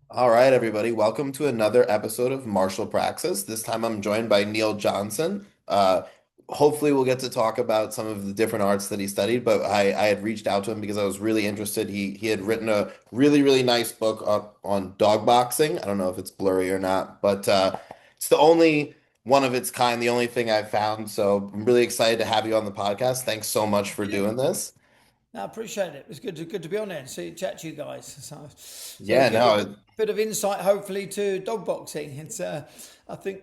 All right, everybody. Welcome to another episode of Martial Praxis. This time I'm joined by Neil Johnson. Hopefully, we'll get to talk about some of the different arts that he studied, but I had reached out to him because I was really interested. He had written a really nice book on dog boxing. I don't know if it's blurry or not, but it's the only one of its kind, the only thing I've found. So I'm really excited to have you on the podcast. Thanks so much for You. doing this. No, I appreciate it. It's good to be on there and see chat to you guys. So Yeah, give you a no, bit of insight, hopefully, to dog boxing. I think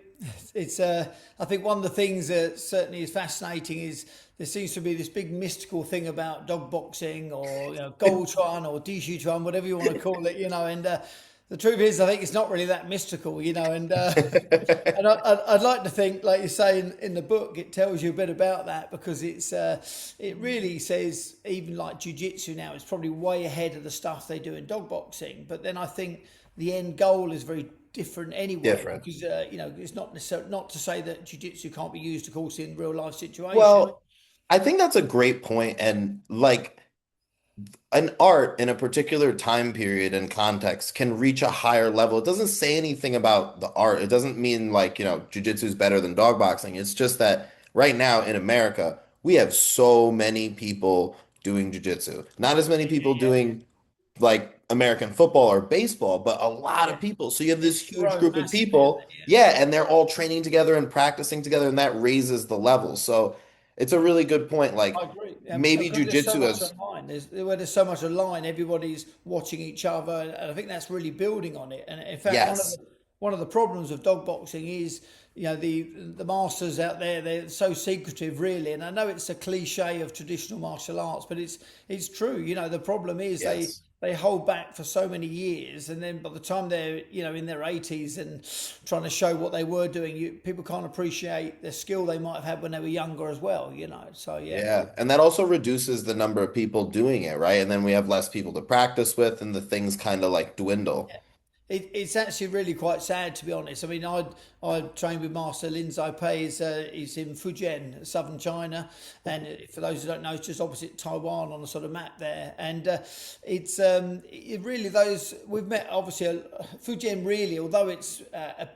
I think one of the things that certainly is fascinating is there seems to be this big mystical thing about dog boxing, or Gouquan or Dishu Quan, whatever you want to call it, and the truth is, I think it's not really that mystical, and I'd like to think, like you say in the book, it tells you a bit about that because it really says even like jiu-jitsu now is probably way ahead of the stuff they do in dog boxing. But then I think the end goal is very different anyway different. because it's not necessarily not to say that jiu-jitsu can't be used, of course, in real life situations. Well, I think that's a great point, and like an art in a particular time period and context can reach a higher level. It doesn't say anything about the art. It doesn't mean like, jiu-jitsu is better than dog boxing. It's just that right now in America, we have so many people doing jiu-jitsu. Not as many people Yeah, doing like American football or baseball, but a lot yeah, of people. So you have this it's huge grown group of massively, hasn't people, it? Yeah. yeah, and they're all training together and practicing together, and that raises the level. So it's a really good point. I Like agree. maybe Because there's so jujitsu much has, online. Where there's so much online, everybody's watching each other, and I think that's really building on it. And in fact, yes. one of the problems of dog boxing is, the masters out there, they're so secretive, really. And I know it's a cliche of traditional martial arts, but it's true. The problem is Yes. they hold back for so many years, and then by the time they're in their 80s and trying to show what they were doing, people can't appreciate the skill they might have had when they were younger as well. So yeah. Yeah. And that also reduces the number of people doing it, right? And then we have less people to practice with, and the things kind of like dwindle. It's actually really quite sad, to be honest. I mean, I trained with Master Lin Zhaipay. He's in Fujian, southern China, and for those who don't know, it's just opposite Taiwan on the sort of map there. And it really those we've met. Obviously, Fujian really, although it's a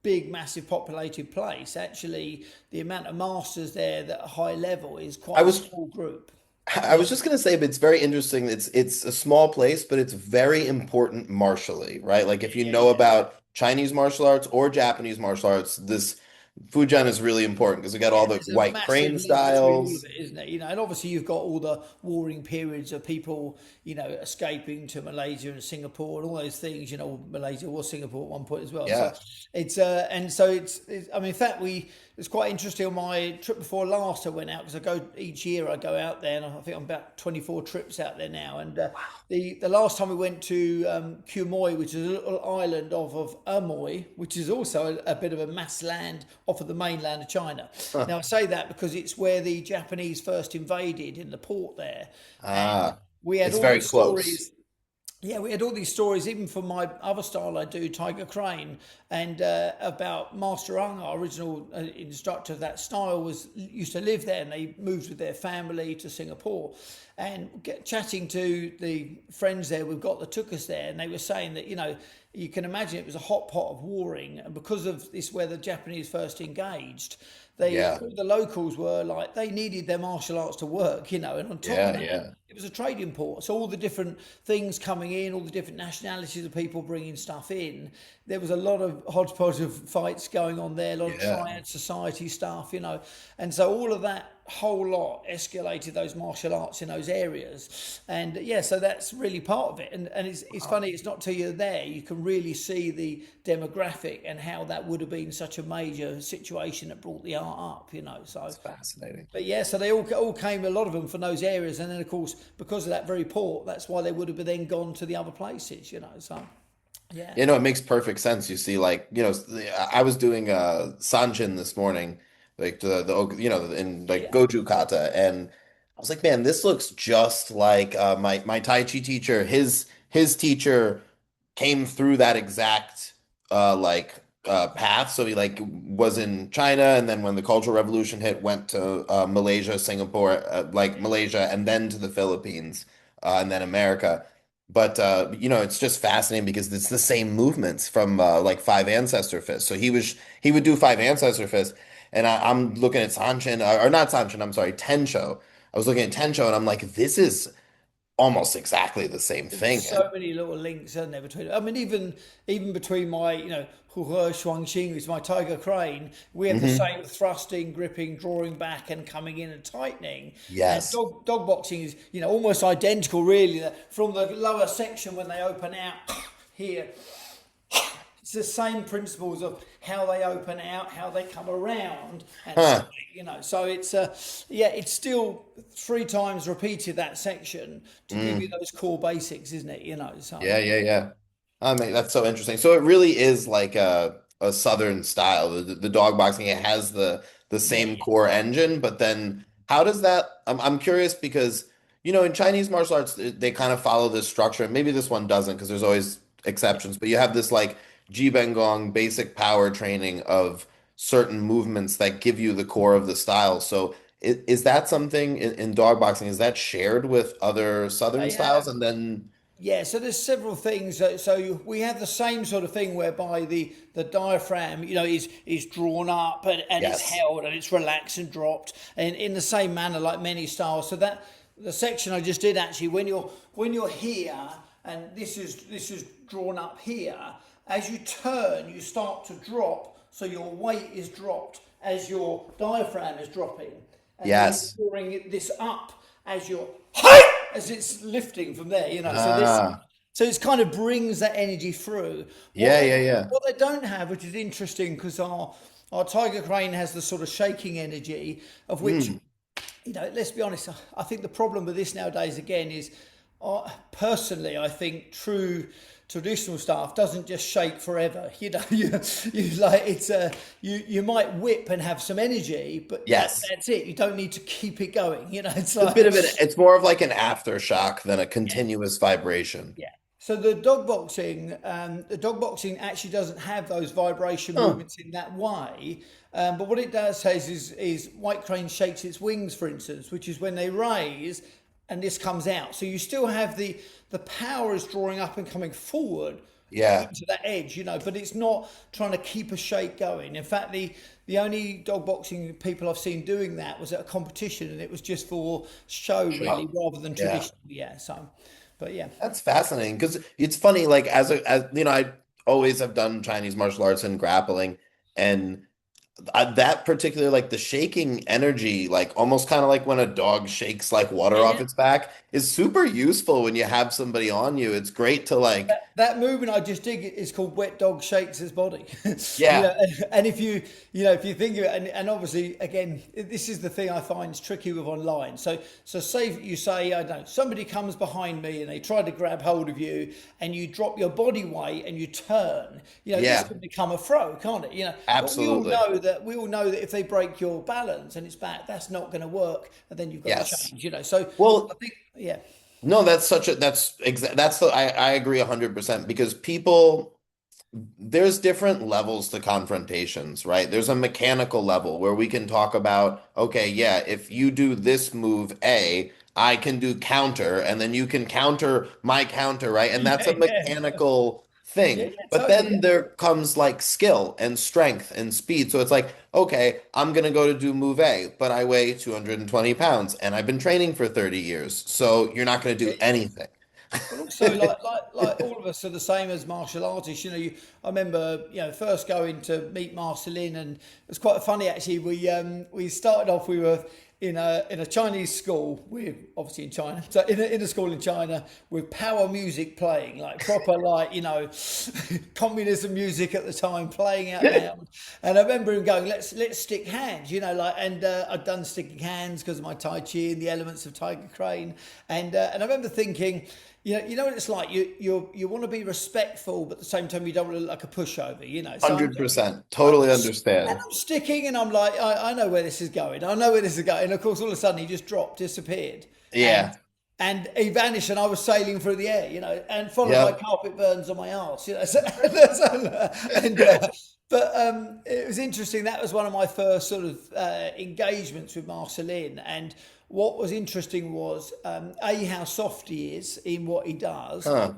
big, massive populated place, actually the amount of masters there that are high level is I quite a was small group. I Yeah. was just gonna say, but it's very interesting. It's a small place, but it's very important martially, right? Like if you Yeah, know yeah. about Chinese martial arts or Japanese martial arts, this Fujian is really important because we got all Yeah, the there's a white massive crane link between all of styles. it, isn't it? And obviously you've got all the warring periods of people, escaping to Malaysia and Singapore and all those things. Malaysia was Singapore at one point as well. So Yeah. it's I mean, in fact, it's quite interesting on my trip before last. I went out because I go each year. I go out there, and I think I'm about 24 trips out there now. And the last time we went to Quemoy, which is a little island off of Amoy, which is also a bit of a mass land off of the mainland of China. Huh. Now I say that because it's where the Japanese first invaded in the port there, and Ah, we had it's all very these close. stories. Yeah, we had all these stories, even from my other style I do, Tiger Crane, and about Master Ung, our original instructor of that style, was used to live there, and they moved with their family to Singapore. And chatting to the friends there we've got that took us there, and they were saying that you can imagine it was a hot pot of warring, and because of this, where the Japanese first engaged, Yeah. all the locals were like they needed their martial arts to work, and on top of Yeah. that, Yeah. it was a trading port. So all the different things coming in, all the different nationalities of people bringing stuff in. There was a lot of hodgepodge of fights going on there, a lot of Yeah. triad society stuff. And so all of that whole lot escalated those martial arts in those areas. And yeah, so that's really part of it. And it's Wow. funny, it's not till you're there you can really see the demographic and how that would have been such a major situation that brought the art up. So It's fascinating. but yeah, so they all came, a lot of them from those areas, and then of course because of that very port, that's why they would have then gone to the other places. So yeah, You know, it makes perfect sense. You see, like, I was doing Sanchin this morning, like in like yeah, Goju Kata, and I was like, man, this looks just like my Tai Chi teacher. His teacher came through that exact path. So he like was in China, and then when the Cultural Revolution hit, went to Malaysia, Singapore, like Malaysia, and then to the Philippines, and then America. But it's just fascinating because it's the same movements from like five ancestor fists. So he would do five ancestor fists, and I'm looking at Sanchin or not Sanchin, I'm sorry, Tensho. I was looking at Tensho, and I'm like, this is almost exactly the same There's thing. so many little links, aren't there, between? I mean, even between my, Hu Shuangxing, who's my tiger crane, we have the Hmm. same thrusting, gripping, drawing back, and coming in and tightening. And Yes. dog boxing is, almost identical, really. From the lower section when they open out here, it's the same principles of how they open out, how they come around, and Huh. So it's yeah, it's still three times repeated that section to give you Mm. those core basics, isn't it? Yeah, yeah, yeah. I mean, that's so interesting. So it really is like a Southern style. The dog boxing, it has the Yeah, same core engine, but then how does that? I'm curious because in Chinese martial arts they kind of follow this structure. Maybe this one doesn't because there's always exceptions. But you have this like Ji Gong basic power training of certain movements that give you the core of the style. So is that something in dog boxing? Is that shared with other Southern they styles? have. And then Yeah, so there's several things. We have the same sort of thing whereby the diaphragm, is drawn up and it's yes. held and it's relaxed and dropped, and in the same manner like many styles. So that the section I just did actually, when you're here and this is drawn up here, as you turn, you start to drop. So your weight is dropped as your diaphragm is dropping, and then Yes. you're drawing this up as you're as it's lifting from there, Ah, so it kind of brings that energy through. What yeah, they yeah, yeah. what they don't have, which is interesting, because our tiger crane has the sort of shaking energy of which, Mm, let's be honest. I think the problem with this nowadays again is, personally, I think true traditional stuff doesn't just shake forever. You like it's you might whip and have some energy, but yes. that's it. You don't need to keep it going. It's It's a like bit of it's more of like an aftershock than a continuous vibration. yeah. So the dog boxing actually doesn't have those vibration Huh. movements in that way. But what it does says is white crane shakes its wings, for instance, which is when they raise and this comes out. So you still have the power is drawing up and coming forward Yeah. into that edge, but it's not trying to keep a shake going. In fact, the only dog boxing people I've seen doing that was at a competition, and it was just for show, really, Shock. rather than Yeah. traditional. Yeah. So, but yeah. That's fascinating because it's funny, like as I always have done Chinese martial arts and grappling, and that particular like the shaking energy, like almost kind of like when a dog shakes like water Yeah, off yeah. its back, is super useful when you have somebody on you. It's great to like, That movement I just did is called wet dog shakes his body. yeah, And if you think of it, and obviously again, this is the thing I find is tricky with online. So say you say, I don't know, somebody comes behind me and they try to grab hold of you, and you drop your body weight and you turn. This yeah, can become a throw, can't it? But absolutely. we all know that if they break your balance and it's back, that's not going to work, and then you've got to Yes. change. So I Well, think, yeah. no, that's the I agree 100% because people there's different levels to confrontations, right? There's a mechanical level where we can talk about, okay, yeah, if you do this move A, I can do counter, and then you can counter my counter, right? And that's a Yeah, yeah, mechanical yeah, thing. yeah, But totally. then Yeah. there comes like skill and strength and speed. So it's like, okay, I'm gonna go to do move A, but I weigh 220 pounds and I've been training for 30 years. So you're not gonna do anything. But also, like all of us are the same as martial artists. I remember, first going to meet Master Lin, and it was quite funny actually. We started off. We were in a Chinese school. We're obviously in China, so in a school in China with power music playing, like proper, like communism music at the time, playing out loud. And I remember him going, "Let's stick hands," and I'd done sticking hands because of my Tai Chi and the elements of Tiger Crane, and I remember thinking. You know what it's like. You want to be respectful, but at the same time you don't want to look like a pushover. So 100%. I'm Totally and understand. I'm sticking, and I'm like, I know where this is going. I know where this is going. And of course, all of a sudden, he just dropped, disappeared, and Yeah. and he vanished, and I was sailing through the air, and followed by Yep. carpet burns on my arse, and but it was interesting. That was one of my first sort of engagements with Marcelin, and what was interesting was a how soft he is in what he does. Huh.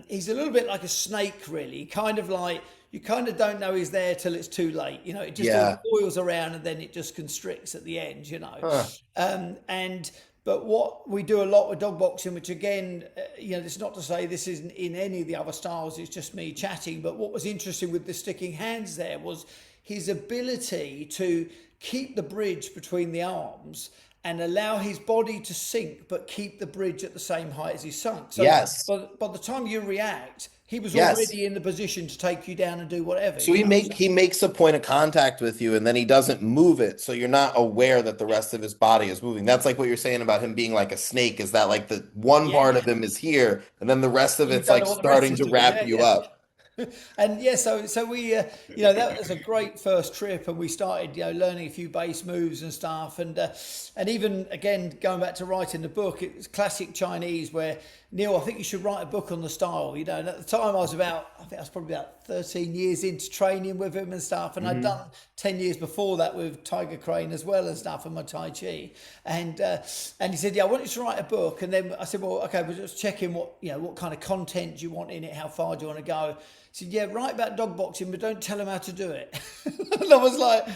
He's a little bit like a snake, really, kind of like you kind of don't know he's there till it's too late. You know, it just all Yeah. coils around and then it just constricts at the end. You know, Huh. and but what we do a lot with dog boxing, which again, it's not to say this isn't in any of the other styles, it's just me chatting. But what was interesting with the sticking hands there was his ability to keep the bridge between the arms and allow his body to sink, but keep the bridge at the same height as he's sunk. So Yes. by the time you react, he was Yes. already in the position to take you down and do whatever, So you know. So, he makes a point of contact with you and then he doesn't move it, so you're not aware that the rest of his body is moving. That's like what you're saying about him being like a snake, is that like the one yeah, part of yeah. him is here and then the rest of You it's don't like know what the rest starting is to doing. wrap Yeah, you yeah. up. And yeah, so we, that was a great first trip, and we started, learning a few base moves and stuff, and even again going back to writing the book, it was classic Chinese where Neil, I think you should write a book on the style, And at the time I think I was probably about 13 years into training with him and stuff, and I'd Mhm. done 10 years before that with Tiger Crane as well and stuff, and my Tai Chi, and he said, yeah, I want you to write a book, and then I said, well, okay, we're just checking what kind of content do you want in it, how far do you want to go. He said, yeah, write about dog boxing, but don't tell him how to do it. And I was like,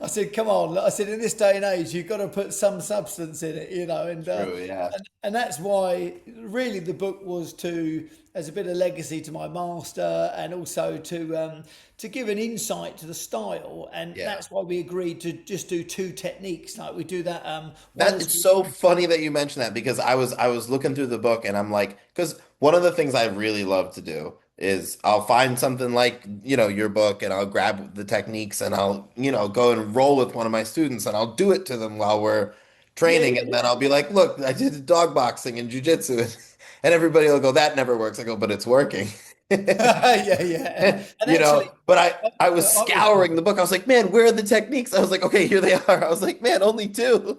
I said, come on. I said, in this day and age, you've got to put some substance in it, True, yeah. and that's why really the book was as a bit of legacy to my master, and also to give an insight to the style. And Yeah. that's why we agreed to just do two techniques. Like we do that, one That is, it's so funny that you mentioned that because I was looking through the book and I'm like, because one of the things I really love to do is I'll find something like, your book and I'll grab the techniques and I'll, go and roll with one of my students and I'll do it to them while we're yeah, training, and then I'll be like, look, I did dog boxing and jujitsu, and everybody will go, that never works. I go, but it's working. yeah, yeah. And actually, But I was I was. scouring the book. I was like, man, where are the techniques? I was like, okay, here they are. I was like, man, only two.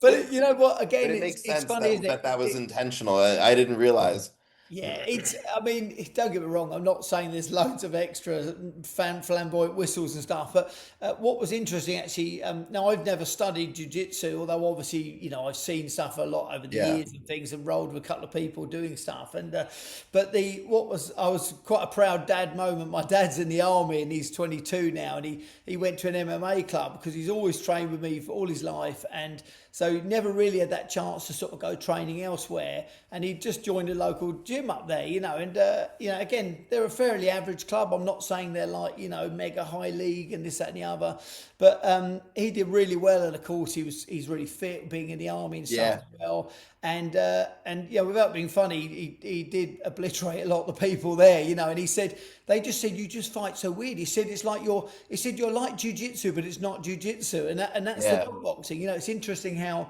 But you know what? But Again, it it's makes it's sense funny, isn't that it? was intentional. I didn't realize. Yeah, it's. I mean, don't get me wrong. I'm not saying there's loads of extra flamboyant whistles and stuff, but what was interesting actually. Now I've never studied jiu-jitsu, although obviously I've seen stuff a lot over the Yeah. years and things, and rolled with a couple of people doing stuff. And but the what was I was quite a proud dad moment. My dad's in the army and he's 22 now, and he went to an MMA club because he's always trained with me for all his life, and so never really had that chance to sort of go training elsewhere. And he just joined a local gym up there, and again, they're a fairly average club. I'm not saying they're like mega high league and this, that, and the other, but he did really well. And of course, he's really fit, being in the army and stuff Yeah. as well. And yeah, without being funny, he did obliterate a lot of the people there, And he said they just said you just fight so weird. He said it's like He said you're like jujitsu, but it's not jujitsu, and that's the Yeah. dog boxing. It's interesting how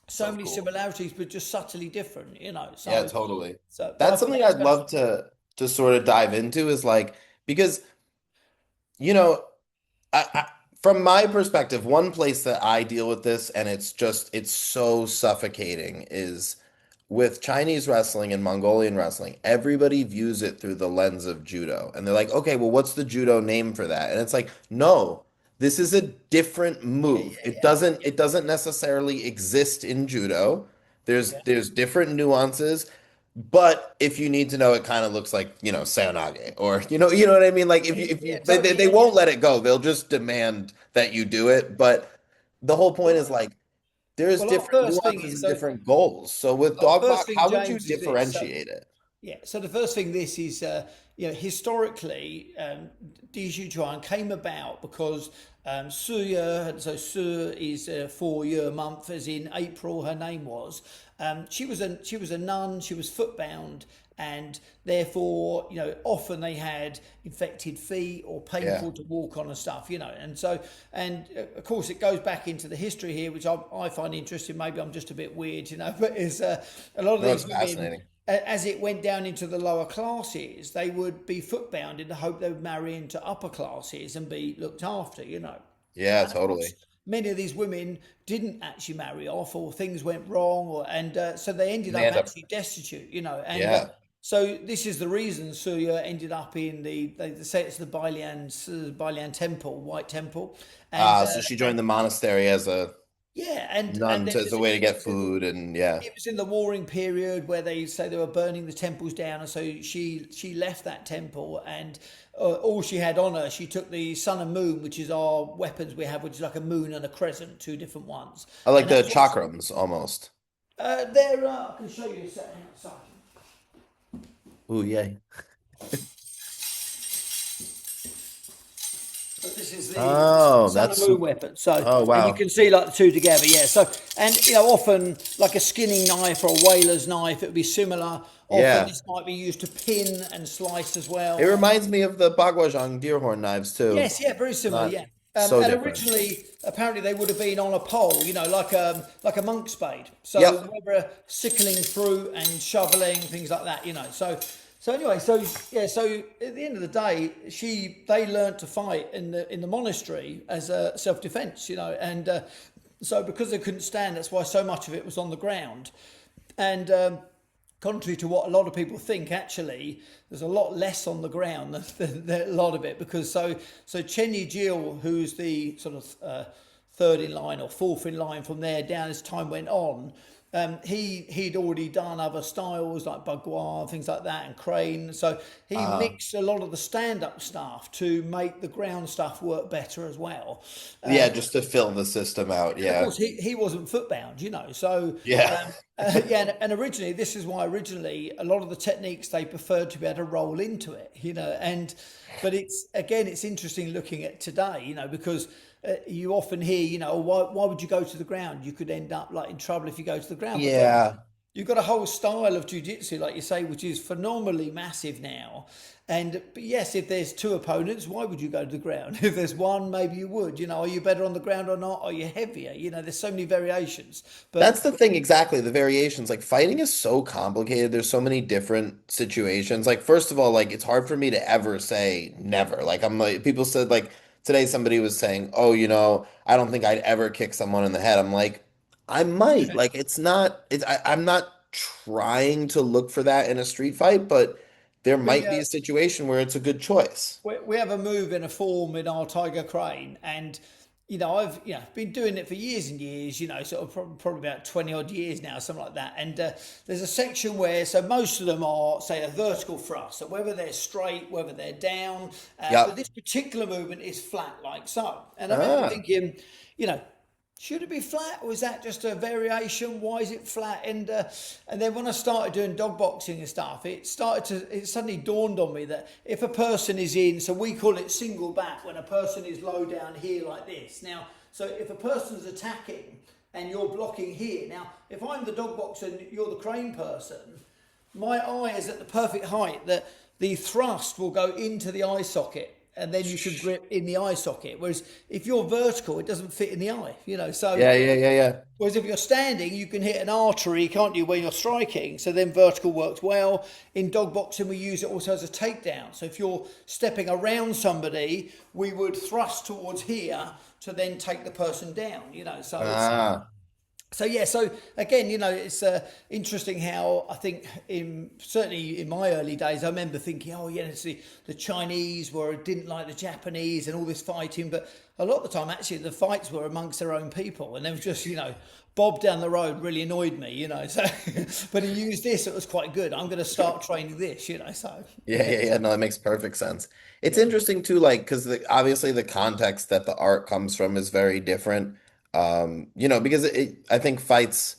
so So many cool. similarities, but just subtly different. Yeah, So totally. but I That's thought something that was I'd love fascinating. to sort of dive into, is like, because, you know, from my perspective, one place that I deal with this, and it's so suffocating, is with Chinese wrestling and Mongolian wrestling. Everybody views it through the lens of judo. And they're like, okay, well, what's the judo name for that? And it's like, no, this is a different Yeah, move. yeah, It yeah, doesn't necessarily exist in judo. yeah. There's different nuances. But if you need to know, it kind of looks like, Seonage, or, you know what I mean? Like Yeah, if yeah, you, totally. they Yeah, yeah. won't let it go. They'll just demand that you do it. But the whole point is Well, like, there's well, our different first thing nuances is and so different goals. So with our dog first box, thing, how would you James, is this. So differentiate it? yeah, so the first thing this is, historically, Dishu Quan came about because Suya, so Su is a 4-year month, as in April, her name was. She was a nun, she was footbound, and therefore, often they had infected feet or Yeah. painful to walk on and stuff, And so, and of course, it goes back into the history here, which I find interesting. Maybe I'm just a bit weird, but is a lot of No, it's these women, fascinating. as it went down into the lower classes, they would be footbound in the hope they would marry into upper classes and be looked after. Yeah, And of totally. course, many of these women didn't actually marry off, or things went wrong, and so they ended And they up end up, actually destitute. And yeah. so this is the reason Surya ended up in they say it's the Balian Temple, White Temple, and So she joined the monastery as a, Yeah, and None it to, as was a way to it get was in food and yeah. it was in the warring period where they say they were burning the temples down, and so she left that temple, and all she had on her, she took the sun and moon, which is our weapons we have, which is like a moon and a crescent, two different ones, I like and the that's what chakrams almost. they're. I can show you a second outside. Ooh, yay. So this is the Oh, sun and that's moon weapon. So, oh and you wow. can see like the two together, yeah. So, and often like a skinning knife or a whaler's knife, it would be similar. Often Yeah. this might be used to pin and slice as It well. reminds me of the Bagwajang deer horn knives too. Yes, yeah, very similar, Not yeah. so And different. originally, apparently, they would have been on a pole, like a monk's spade. So Yep. whether sickling fruit and shoveling things like that, So anyway, so yeah, so at the end of the day, they learned to fight in the monastery as a self defense, and so because they couldn't stand, that's why so much of it was on the ground, and. Contrary to what a lot of people think, actually, there's a lot less on the ground than a lot of it because Chen Yijil, who's the sort of third in line or fourth in line from there down as time went on, he'd already done other styles like Gouquan, things like that, and Crane. So he Uh, mixed a lot of the stand-up stuff to make the ground stuff work better as well. yeah, just to fill the system out. And of Yeah. course, he wasn't footbound, So Yeah. yeah, and originally, this is why originally a lot of the techniques they preferred to be able to roll into it, and but it's interesting looking at today, because you often hear, why would you go to the ground? You could end up like in trouble if you go to the ground. But then Yeah. you've got a whole style of jiu-jitsu, like you say, which is phenomenally massive now. And but yes, if there's two opponents, why would you go to the ground? If there's one, maybe you would. Are you better on the ground or not? Are you heavier? There's so many variations. That's But the thing, exactly. The variations. Like fighting is so complicated. There's so many different situations. Like, first of all, like it's hard for me to ever say never. Like I'm like people said like today somebody was saying, "Oh, I don't think I'd ever kick someone in the head." I'm like, I might. Like I'm not trying to look for that in a street fight, but there we might be a situation where it's a good choice. we have a move in a form in our Tiger Crane, and I've been doing it for years and years. Sort of probably about 20 odd years now, something like that. And there's a section where most of them are say a vertical thrust, so whether they're straight, whether they're down, but Yep. this particular movement is flat like so. And I remember Ah. thinking, you know. Should it be flat, or is that just a variation? Why is it flat? And then when I started doing dog boxing and stuff, it suddenly dawned on me that if a person is in, so we call it single back, when a person is low down here like this. Now, so if a person's attacking and you're blocking here, now if I'm the dog boxer and you're the crane person, my eye is at the perfect height that the thrust will go into the eye socket, and then you can grip in the eye socket. Whereas if you're vertical, it doesn't fit in the eye, So Yeah, yeah, yeah, yeah. whereas if you're standing, you can hit an artery, can't you, when you're striking? So then vertical works well. In dog boxing, we use it also as a takedown. So if you're stepping around somebody, we would thrust towards here to then take the person down, So it's Ah. so yeah, so again, it's interesting how I think certainly in my early days, I remember thinking, oh yeah, the Chinese didn't like the Japanese and all this fighting, but a lot of the time actually the fights were amongst their own people, and it was just Bob down the road really annoyed me, So, but he used this; it was quite good. I'm going to start training this, So Yeah, yeah, yeah, yeah. No, that makes perfect sense. It's yeah, interesting too, like, because obviously the context that the art comes from is very different. Because I think fights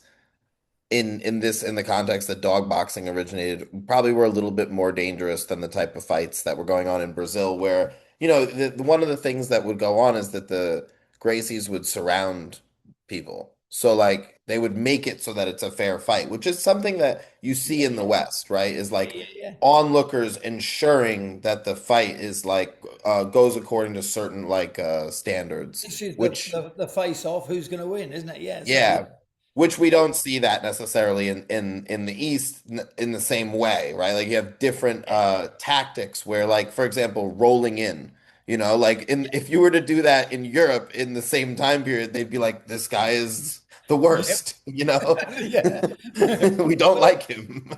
in the context that dog boxing originated probably were a little bit more dangerous than the type of fights that were going on in Brazil, where, one of the things that would go on is that the Gracies would surround people. So like they would make it so that it's a fair fight, which is something that you see in the yeah, West, right? Is yeah, like yeah, yeah. onlookers ensuring that the fight is like goes according to certain like standards, This is which the face off. Who's going to win, isn't it? Yeah. So yeah, which we yeah, don't see that necessarily in the East in the same way, right? Like you have different tactics where, like, for example, rolling in, like in if you were to do that in Europe in the same time period, they'd be like, this guy is the Yeah, worst, yeah. We don't But like him.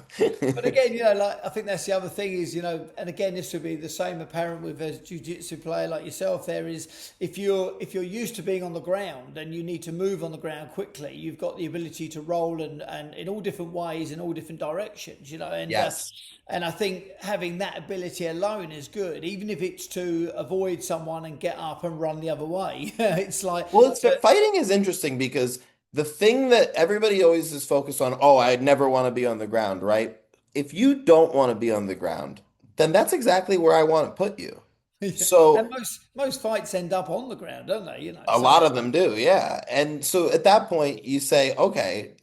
But again, like I think that's the other thing is, and again, this would be the same apparent with a jiu-jitsu player like yourself. There is if you're used to being on the ground and you need to move on the ground quickly, you've got the ability to roll and in all different ways in all different directions, Yes. and I think having that ability alone is good, even if it's to avoid someone and get up and run the other way. It's like, Well, but fighting is interesting because the thing that everybody always is focused on, oh, I never want to be on the ground, right? If you don't want to be on the ground, then that's exactly where I want to put you. and So most fights end up on the ground, don't they? a So lot of them do, yeah. And so at that point, you say, okay,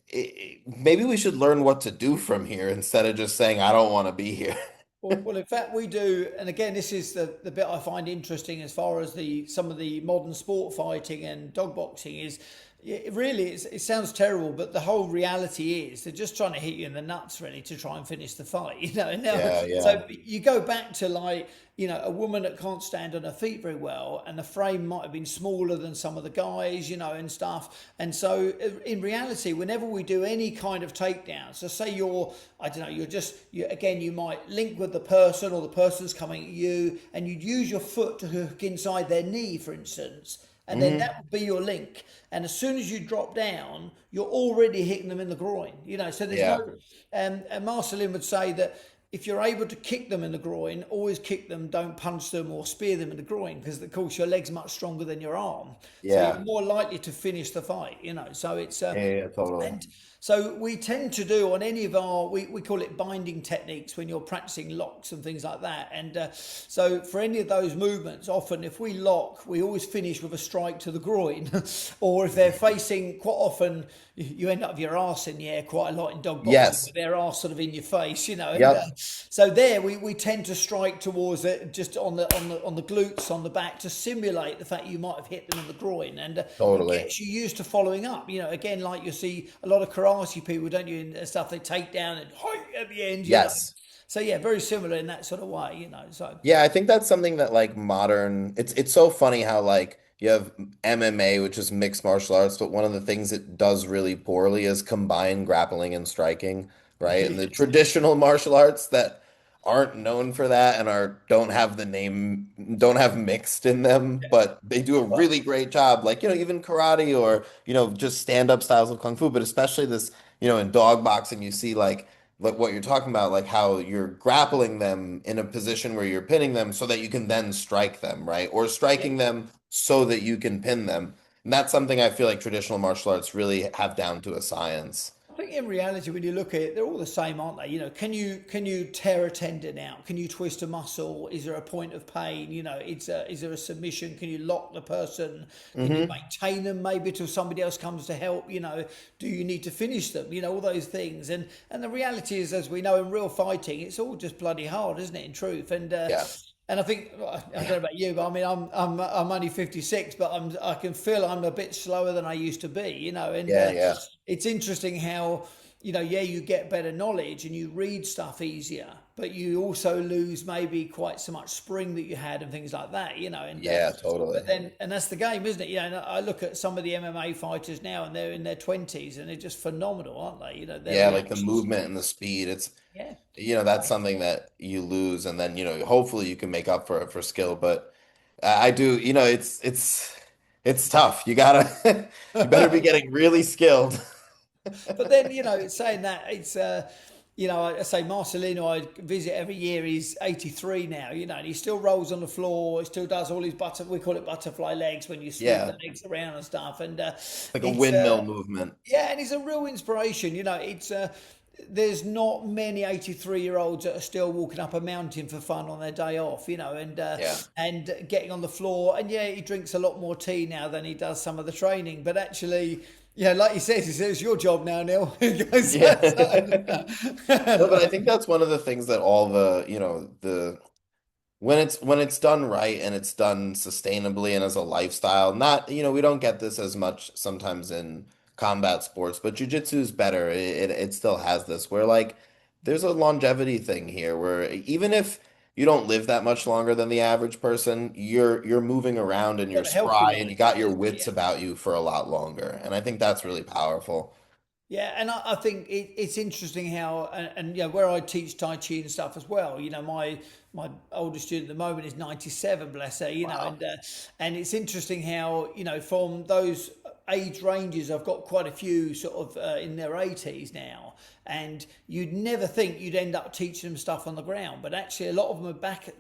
maybe we should learn what to do from here instead of just saying, I don't want to be here. well, in fact, we do, and again, this is the bit I find interesting as far as the some of the modern sport fighting and dog boxing is. It really is. It sounds terrible, but the whole reality is they're just trying to hit you in the nuts, really, to try and finish the fight. And now, Yeah, yeah. so you go back to like a woman that can't stand on her feet very well, and the frame might have been smaller than some of the guys, and stuff. And so, in reality, whenever we do any kind of takedown, so say I don't know, again, you might link with the person, or the person's coming at you, and you'd use your foot to hook inside their knee, for instance, and then Hmm. that would be your link. And as soon as you drop down, you're already hitting them in the groin. So there's no. Yeah. And Master Lin would say that if you're able to kick them in the groin, always kick them, don't punch them or spear them in the groin, because of course your leg's much stronger than your arm, so you're Yeah. more likely to finish the fight. So it's Yeah, yeah, totally. and so we tend to do on any of our, we call it binding techniques when you're practicing locks and things like that. And so for any of those movements, often if we lock, we always finish with a strike to the groin. Or if they're facing, quite often you end up with your arse in the air quite a lot in dog boxing, Yes. with their arse sort of in your face, and Yep. so there we tend to strike towards it, just on the glutes, on the back, to simulate the fact you might have hit them in the groin, and it Totally. gets you used to following up. Again, like you see a lot of karate people, don't you, and stuff, they take down and at the end. Yes. So yeah, very similar in that sort of way. So Yeah, I think that's something that like modern it's so funny how like you have MMA, which is mixed martial arts, but one of the things it does really poorly is combine grappling and striking, right? And the traditional martial arts that aren't known for that and are don't have mixed in them, but they do a well, really great job. Like, even karate or, just stand-up styles of kung fu, but especially this, in dog boxing, you see like what you're talking about, like how you're grappling them in a position where you're pinning them so that you can then strike them, right? Or yeah. striking them so that you can pin them. And that's something I feel like traditional martial arts really have down to a science. I think in reality, when you look at it, they're all the same, aren't they? Can you tear a tendon out? Can you twist a muscle? Is there a point of pain? Is there a submission? Can you lock the person? Can you Hmm. maintain them maybe till somebody else comes to help? Do you need to finish them? All those things. And the reality is, as we know in real fighting, it's all just bloody hard, isn't it? In truth, Yeah. and I think, I don't know about you, but I mean, I'm only 56, but I can feel I'm a bit slower than I used to be, and Yeah, yeah. it's interesting how, yeah, you get better knowledge and you read stuff easier, but you also lose maybe quite so much spring that you had and things like that, and Yeah, but totally. then, and that's the game, isn't it? And I look at some of the MMA fighters now, and they're in their 20s, and they're just phenomenal, aren't they? Their Yeah, like the reactions. movement and the speed. Yeah. That's something that you lose and then, hopefully you can make up for it for skill. But I do, it's tough. You gotta, you better be getting really skilled. But then, it's saying that it's, I say Marcelino, I visit every year. He's 83 now, and he still rolls on the floor. He still does all his we call it butterfly legs, when you sweep the Yeah, legs around and stuff. And like a it's, windmill movement. yeah, and he's a real inspiration. It's, there's not many 83-year-olds that are still walking up a mountain for fun on their day off, Yeah. and getting on the floor. And yeah, he drinks a lot more tea now than he does some of the training. But actually, yeah, like he says, it's your job now, Neil. He goes, Yeah. No, but I think that's one of the things that all the when it's done right and it's done sustainably and as a lifestyle, not, we don't get this as much sometimes in combat sports, but jiu-jitsu is better. It still has this where like there's a longevity thing here where even if, you don't live that much longer than the average person. You're moving around and You you're have a healthy spry and you got your lifestyle. wits about you for a lot longer. And I think that's really powerful. Yeah, and I think it's interesting how, you know, where I teach Tai Chi and stuff as well. You know, my oldest student at the moment is 97, bless her. You know, Wow. and it's interesting how, you know, from those age ranges, I've got quite a few sort of in their 80s now, and you'd never think you'd end up teaching them stuff on the ground, but actually a lot of them are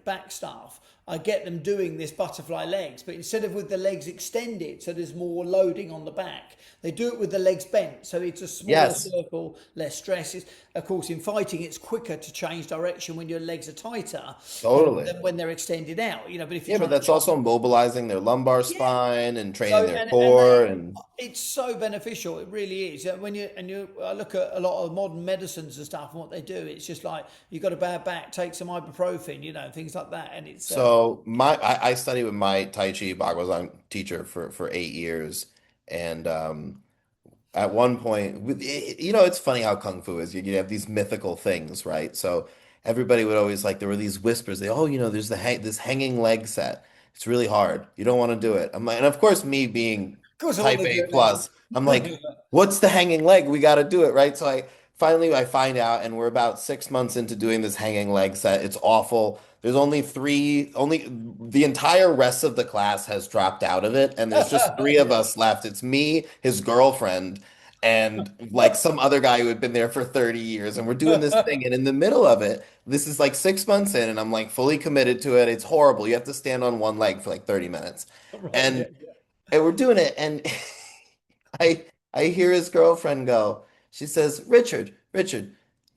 back stuff. I get them doing this butterfly legs, but instead of with the legs extended, so there's more loading on the back, they do it with the legs bent, so it's a smaller Yes, circle, less stress. Of course, in fighting, it's quicker to change direction when your legs are tighter totally. than when they're extended out. You know, but if you're Yeah, but trying to that's try, also mobilizing their lumbar yeah. spine and training So their and they, core and it's so beneficial. It really is. When I look at a lot of modern medicines and stuff and what they do. It's just like you got a bad back, take some ibuprofen, you know, things like that. And it's so I studied with my Tai Chi Bagwazang teacher for 8 years. And at one point, it's funny how Kung Fu is. You have these mythical things, right? So everybody would always like, there were these whispers, there's this hanging leg set. It's really hard. You don't want to do it. I'm like, and of course, me being of course I want type to do A it plus, I'm like, now. what's the hanging leg? We got to do it, right? So I find out, and we're about 6 months into doing this hanging leg set. It's awful. There's only the entire rest of the class has dropped out of it, and there's just three of Yeah. us left. It's me, his girlfriend, and like some other guy who had been there for 30 years. And we're doing this thing, and in the middle of it, this is like 6 months in, and I'm like fully committed to it. It's horrible. You have to stand on one leg for like 30 minutes. Right. Yeah. And and we're doing it, and I hear his girlfriend go. She says, Richard,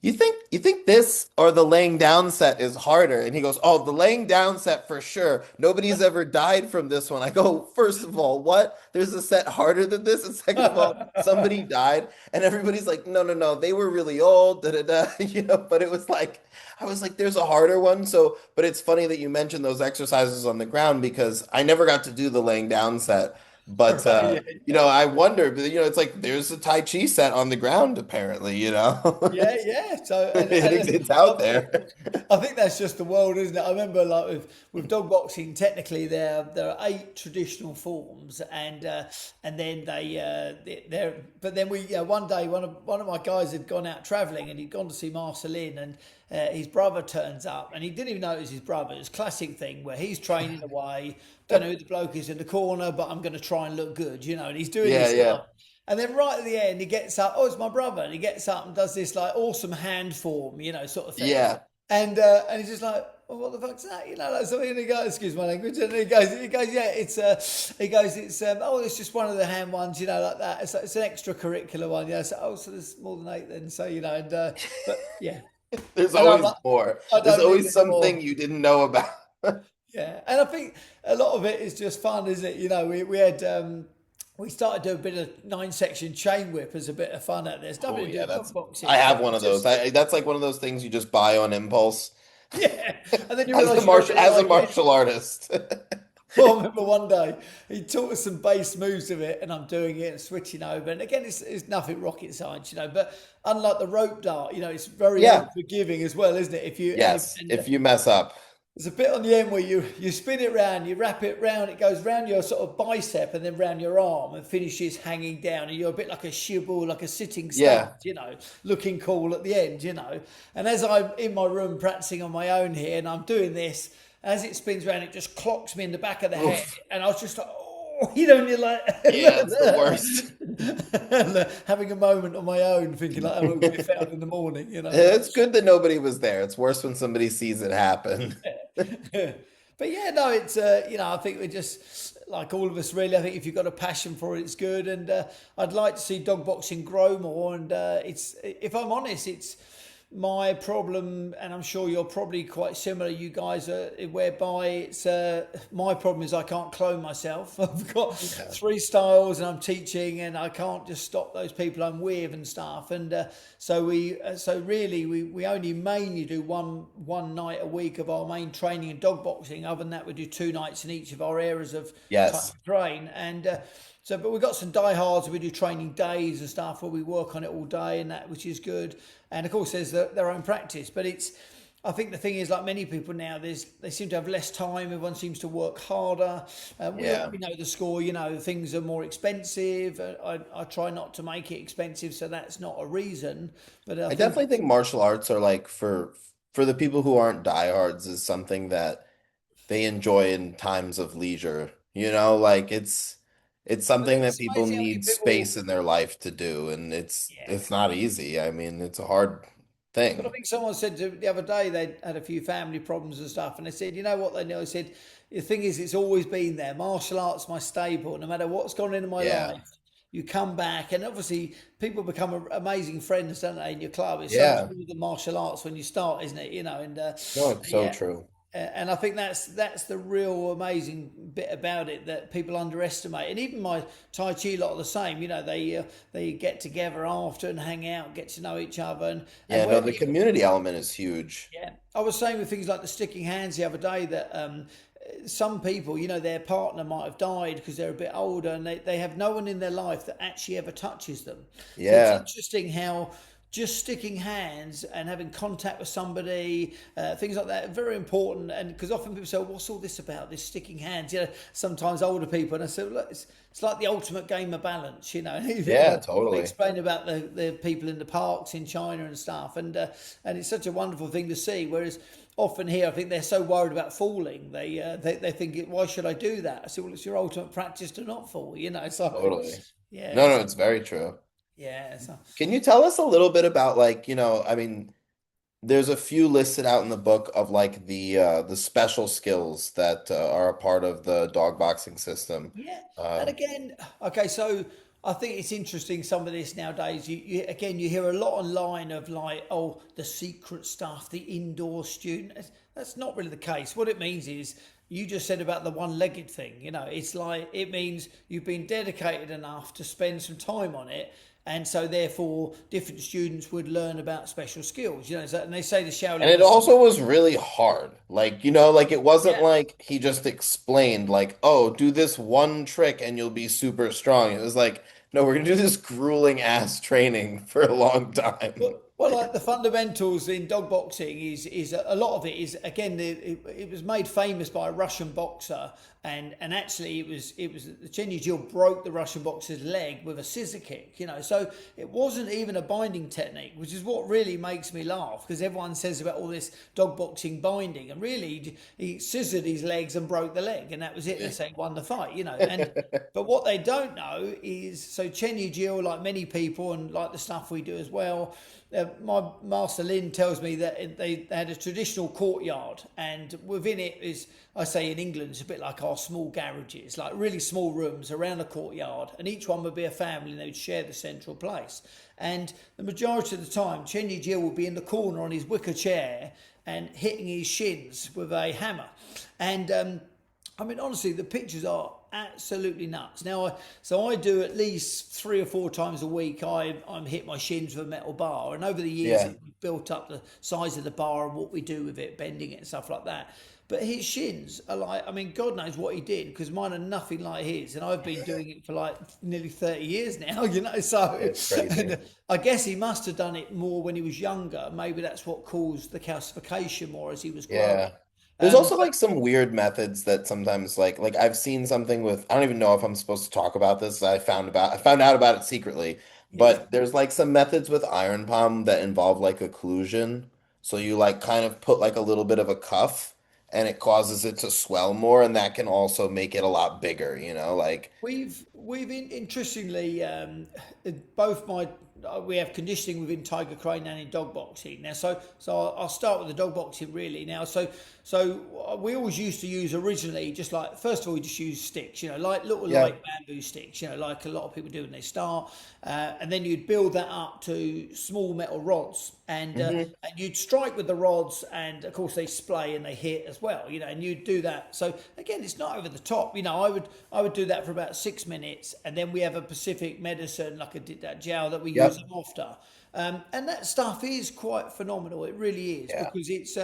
you think this or the laying down set is harder?" And he goes, "Oh, the laying down set for sure. Nobody's ever died from this one." I go, "First of all, what? There's a set harder than this?" And second of all, somebody died. And everybody's like, "No, no, no, they were really old." Da, da, da. But it was like I was like, there's a harder one. So, but it's funny that you mentioned those exercises on the ground because I never got to do the laying down set. But Right. Yeah. Yeah. I wonder, but it's like there's a Tai Chi set on the ground apparently. Yeah, yeah. So, It's out there. I think that's just the world, isn't it? I remember, like with dog boxing, technically there are 8 traditional forms, and then they're. But then one day one of my guys had gone out travelling and he'd gone to see Master Lin, and his brother turns up, and he didn't even know it was his brother. It's a classic thing where he's training away. Don't know who the bloke is in the corner, but I'm going to try and look good, and he's doing Yeah, this yeah, stuff. And then right at the end, he gets up. Oh, it's my brother. And he gets up and does this like awesome hand form, sort of thing. yeah, And he's just like, well, what the fuck's that? Like something. And he goes, excuse my language. And yeah, oh, it's just one of the hand ones, like that. It's an extracurricular one. Yeah. So there's more than 8 then. So but yeah. There's And I'm always like, more. I There's don't need always any more. something you didn't know about. Yeah, and I think a lot of it is just fun, isn't it? We had we started doing a bit of 9-section chain whip as a bit of fun at this. Oh Nothing to do yeah, with dog I boxing, have but one of it's those. just That's like one of those things you just buy on impulse yeah. And then you as realise you don't really as a like it. martial artist. Well, I remember one day he taught us some base moves of it, and I'm doing it and switching over. And again, it's nothing rocket science, But unlike the rope dart, it's very Yeah. unforgiving as well, isn't it? If you Yes, and if you mess up. there's a bit on the end where you spin it round, you wrap it round, it goes round your sort of bicep and then round your arm and finishes hanging down. And you're a bit like a shibble, like a sitting Yeah. stance, looking cool at the end, And as I'm in my room practicing on my own here and I'm doing this, as it spins round, it just clocks me in the back of the head. Oof. And I was just like, oh, and you're like, Yeah, it's the worst. having a moment on my own, thinking like, I'm going to be found in the morning. It's good that nobody was there. It's worse when somebody sees it happen. But yeah, no, it's I think we're just like all of us really. I think if you've got a passion for it, it's good, and I'd like to see dog boxing grow more. And it's, if I'm honest, it's my problem, and I'm sure you're probably quite similar. You guys are, whereby it's my problem is I can't clone myself. I've got Yeah. 3 styles, and I'm teaching, and I can't just stop those people I'm with and stuff. And so really we only mainly do one night a week of our main training in dog boxing. Other than that, we do 2 nights in each of our areas of type Yes. of train. And but we've got some diehards. We do training days and stuff where we work on it all day, and that, which is good. And of course, there's their own practice, but I think the thing is, like many people now, they seem to have less time. Everyone seems to work harder. Yeah. We know the score. You know, things are more expensive. I try not to make it expensive, so that's not a reason. But I I think definitely think martial arts are like for the people who aren't diehards is something that they enjoy in times of leisure. You know, like it's but something that it's people amazing how many need people. space in their life to do, and Yeah. it's not easy. I mean, it's a hard But I thing. think someone said the other day they had a few family problems and stuff, and they said, you know what they know? They said, the thing is, it's always been there. Martial arts, my staple. No matter what's gone into my Yeah. life, you come back, and obviously people become amazing friends, don't they? In your club, it's so much Yeah. more than martial arts when you start, isn't it? And No, it's so yeah, true. and I think that's the real amazing bit about it that people underestimate. And even my Tai Chi lot are the same. They get together after and hang out, get to know each other, and Yeah, no, where the community element is huge. yeah, I was saying with things like the sticking hands the other day that some people, their partner might have died because they're a bit older and they have no one in their life that actually ever touches them. So it's Yeah. interesting how just sticking hands and having contact with somebody, things like that, are very important. And because often people say, well, "What's all this about? This sticking hands?" Sometimes older people, and I say, "Look, it's like the ultimate game of balance." Yeah, They totally. explain about the people in the parks in China and stuff, and it's such a wonderful thing to see. Whereas often here, I think they're so worried about falling, they think, "Why should I do that?" I say, "Well, it's your ultimate practice to not fall." So Totally. yeah, No, no, it's very true. yeah. So Can you tell us a little bit about like, I mean, there's a few listed out in the book of like the special skills that are a part of the dog boxing system. yeah, and Um, again, okay, so I think it's interesting some of this nowadays. You hear a lot online of like, oh, the secret stuff, the indoor student. That's not really the case. What it means is you just said about the one-legged thing. It's like it means you've been dedicated enough to spend some time on it. And so, therefore, different students would learn about special skills. And they say the and Shaolin it is. also was really hard. Like, like it wasn't Yeah. like he just explained like, "Oh, do this one trick and you'll be super strong." It was like, "No, we're gonna do this grueling ass training for a long time." Well, like the fundamentals in dog boxing is a lot of it is again it was made famous by a Russian boxer and actually it was the Chen Yujil broke the Russian boxer's leg with a scissor kick, so it wasn't even a binding technique, which is what really makes me laugh because everyone says about all this dog boxing binding and really he scissored his legs and broke the leg and that was it. They say he won the fight, and but what they don't know is so Chen Yujil, like many people and like the stuff we do as well. My Master Lin tells me that they had a traditional courtyard, and within it is, I say in England, it's a bit like our small garages, like really small rooms around a courtyard, and each one would be a family, and they would share the central place. And the majority of the time, Chen Yijil would be in the corner on his wicker chair and hitting his shins with a hammer. And I mean, honestly, the pictures are absolutely nuts. So I do at least 3 or 4 times a week. I'm hit my shins with a metal bar, and over the years, Yeah. we've built up the size of the bar and what we do with it, bending it and stuff like that. But his shins are like, I mean, God knows what he did because mine are nothing like his, and I've been doing it for like nearly 30 years now. So It's crazy. and I guess he must have done it more when he was younger. Maybe that's what caused the calcification more as he was growing. Yeah. There's also But like some weird methods that sometimes like I've seen something with I don't even know if I'm supposed to talk about this. I found out about it secretly. yeah. But there's like some methods with iron palm that involve like occlusion. So you like kind of put like a little bit of a cuff and it causes it to swell more and that can also make it a lot bigger, like Interestingly, both my we have conditioning within Tiger Crane and in dog boxing now. So I'll start with the dog boxing really now. So we always used to use originally just like first of all we just use sticks, like little yeah. light bamboo sticks, like a lot of people do when they start, and then you'd build that up to small metal rods, Hmm. and you'd strike with the rods, and of course they splay and they hit as well, and you'd do that. So again, it's not over the top, I would do that for about 6 minutes, and then we have a Pacific medicine like I did that gel that we use Yep. after. And that stuff is quite phenomenal. It really is Yeah. because it's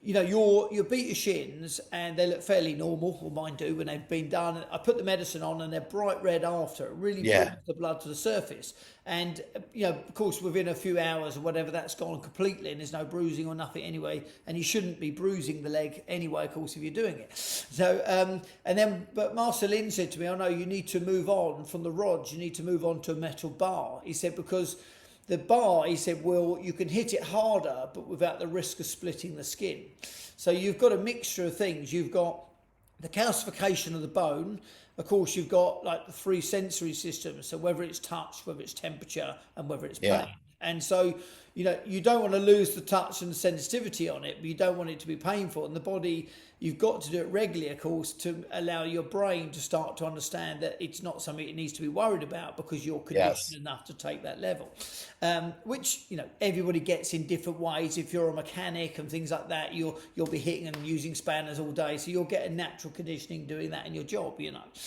you beat your shins and they look fairly normal, or mine do when they've been done. I put the medicine on and they're bright red after. It really Yeah. brings the blood to the surface, and of course, within a few hours or whatever, that's gone completely, and there's no bruising or nothing anyway. And you shouldn't be bruising the leg anyway, of course, if you're doing it. So, but Master Lin said to me, "Oh no, you need to move on from the rods. You need to move on to a metal bar." He said because the bar, he said, well, you can hit it harder, but without the risk of splitting the skin. So you've got a mixture of things. You've got the calcification of the bone. Of course, you've got like the three sensory systems. So whether it's touch, whether it's temperature, and whether it's pain. Yeah. And so, you don't want to lose the touch and the sensitivity on it, but you don't want it to be painful. And the body, you've got to do it regularly, of course, to allow your brain to start to understand that it's not something it needs to be worried about because you're conditioned Yes. enough to take that level. Which everybody gets in different ways. If you're a mechanic and things like that, you'll be hitting and using spanners all day, so you'll get a natural conditioning doing that in your job.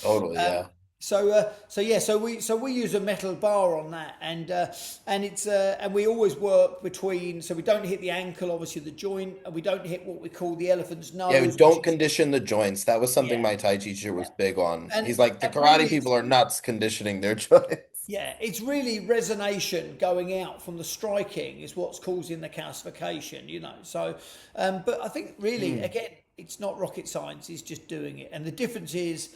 Totally. Um, Yeah. so we use a metal bar on that, and we always work between. So we don't hit the ankle, obviously the joint, and we don't hit what we call the elephant's Yeah, we nose, which don't is condition the joints. That was something yeah, my Tai teacher yeah, was big on. and He's like, the and karate really, people are nuts conditioning their joints. yeah, it's really resonation going out from the striking is what's causing the calcification. So, but I think really, Hmm. again, it's not rocket science. It's just doing it, and the difference is.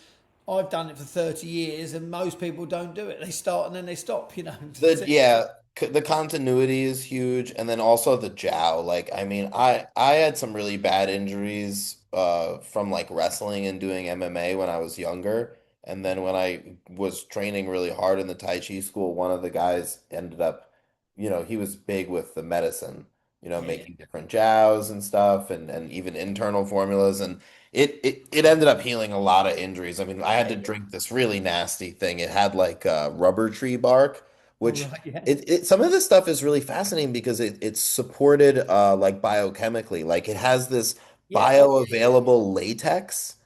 I've done it for 30 years and most people don't do it. They start and then they stop. The yeah, the continuity is huge, and then also the jow. Like, I mean, I had some really bad injuries from like wrestling and doing MMA when I was younger, and then when I was training really hard in the Tai Chi school, one of the guys ended up, he was big with the medicine, Yeah, yeah. making different jows and stuff, and even internal formulas, and it ended up healing a lot of injuries. I mean, I had Yeah, to yeah. drink this really nasty thing. It had like rubber tree bark, All which right, yeah. some of this stuff is really fascinating because it's supported like biochemically. Like it has this Yeah, oh yeah, yeah. bioavailable latex.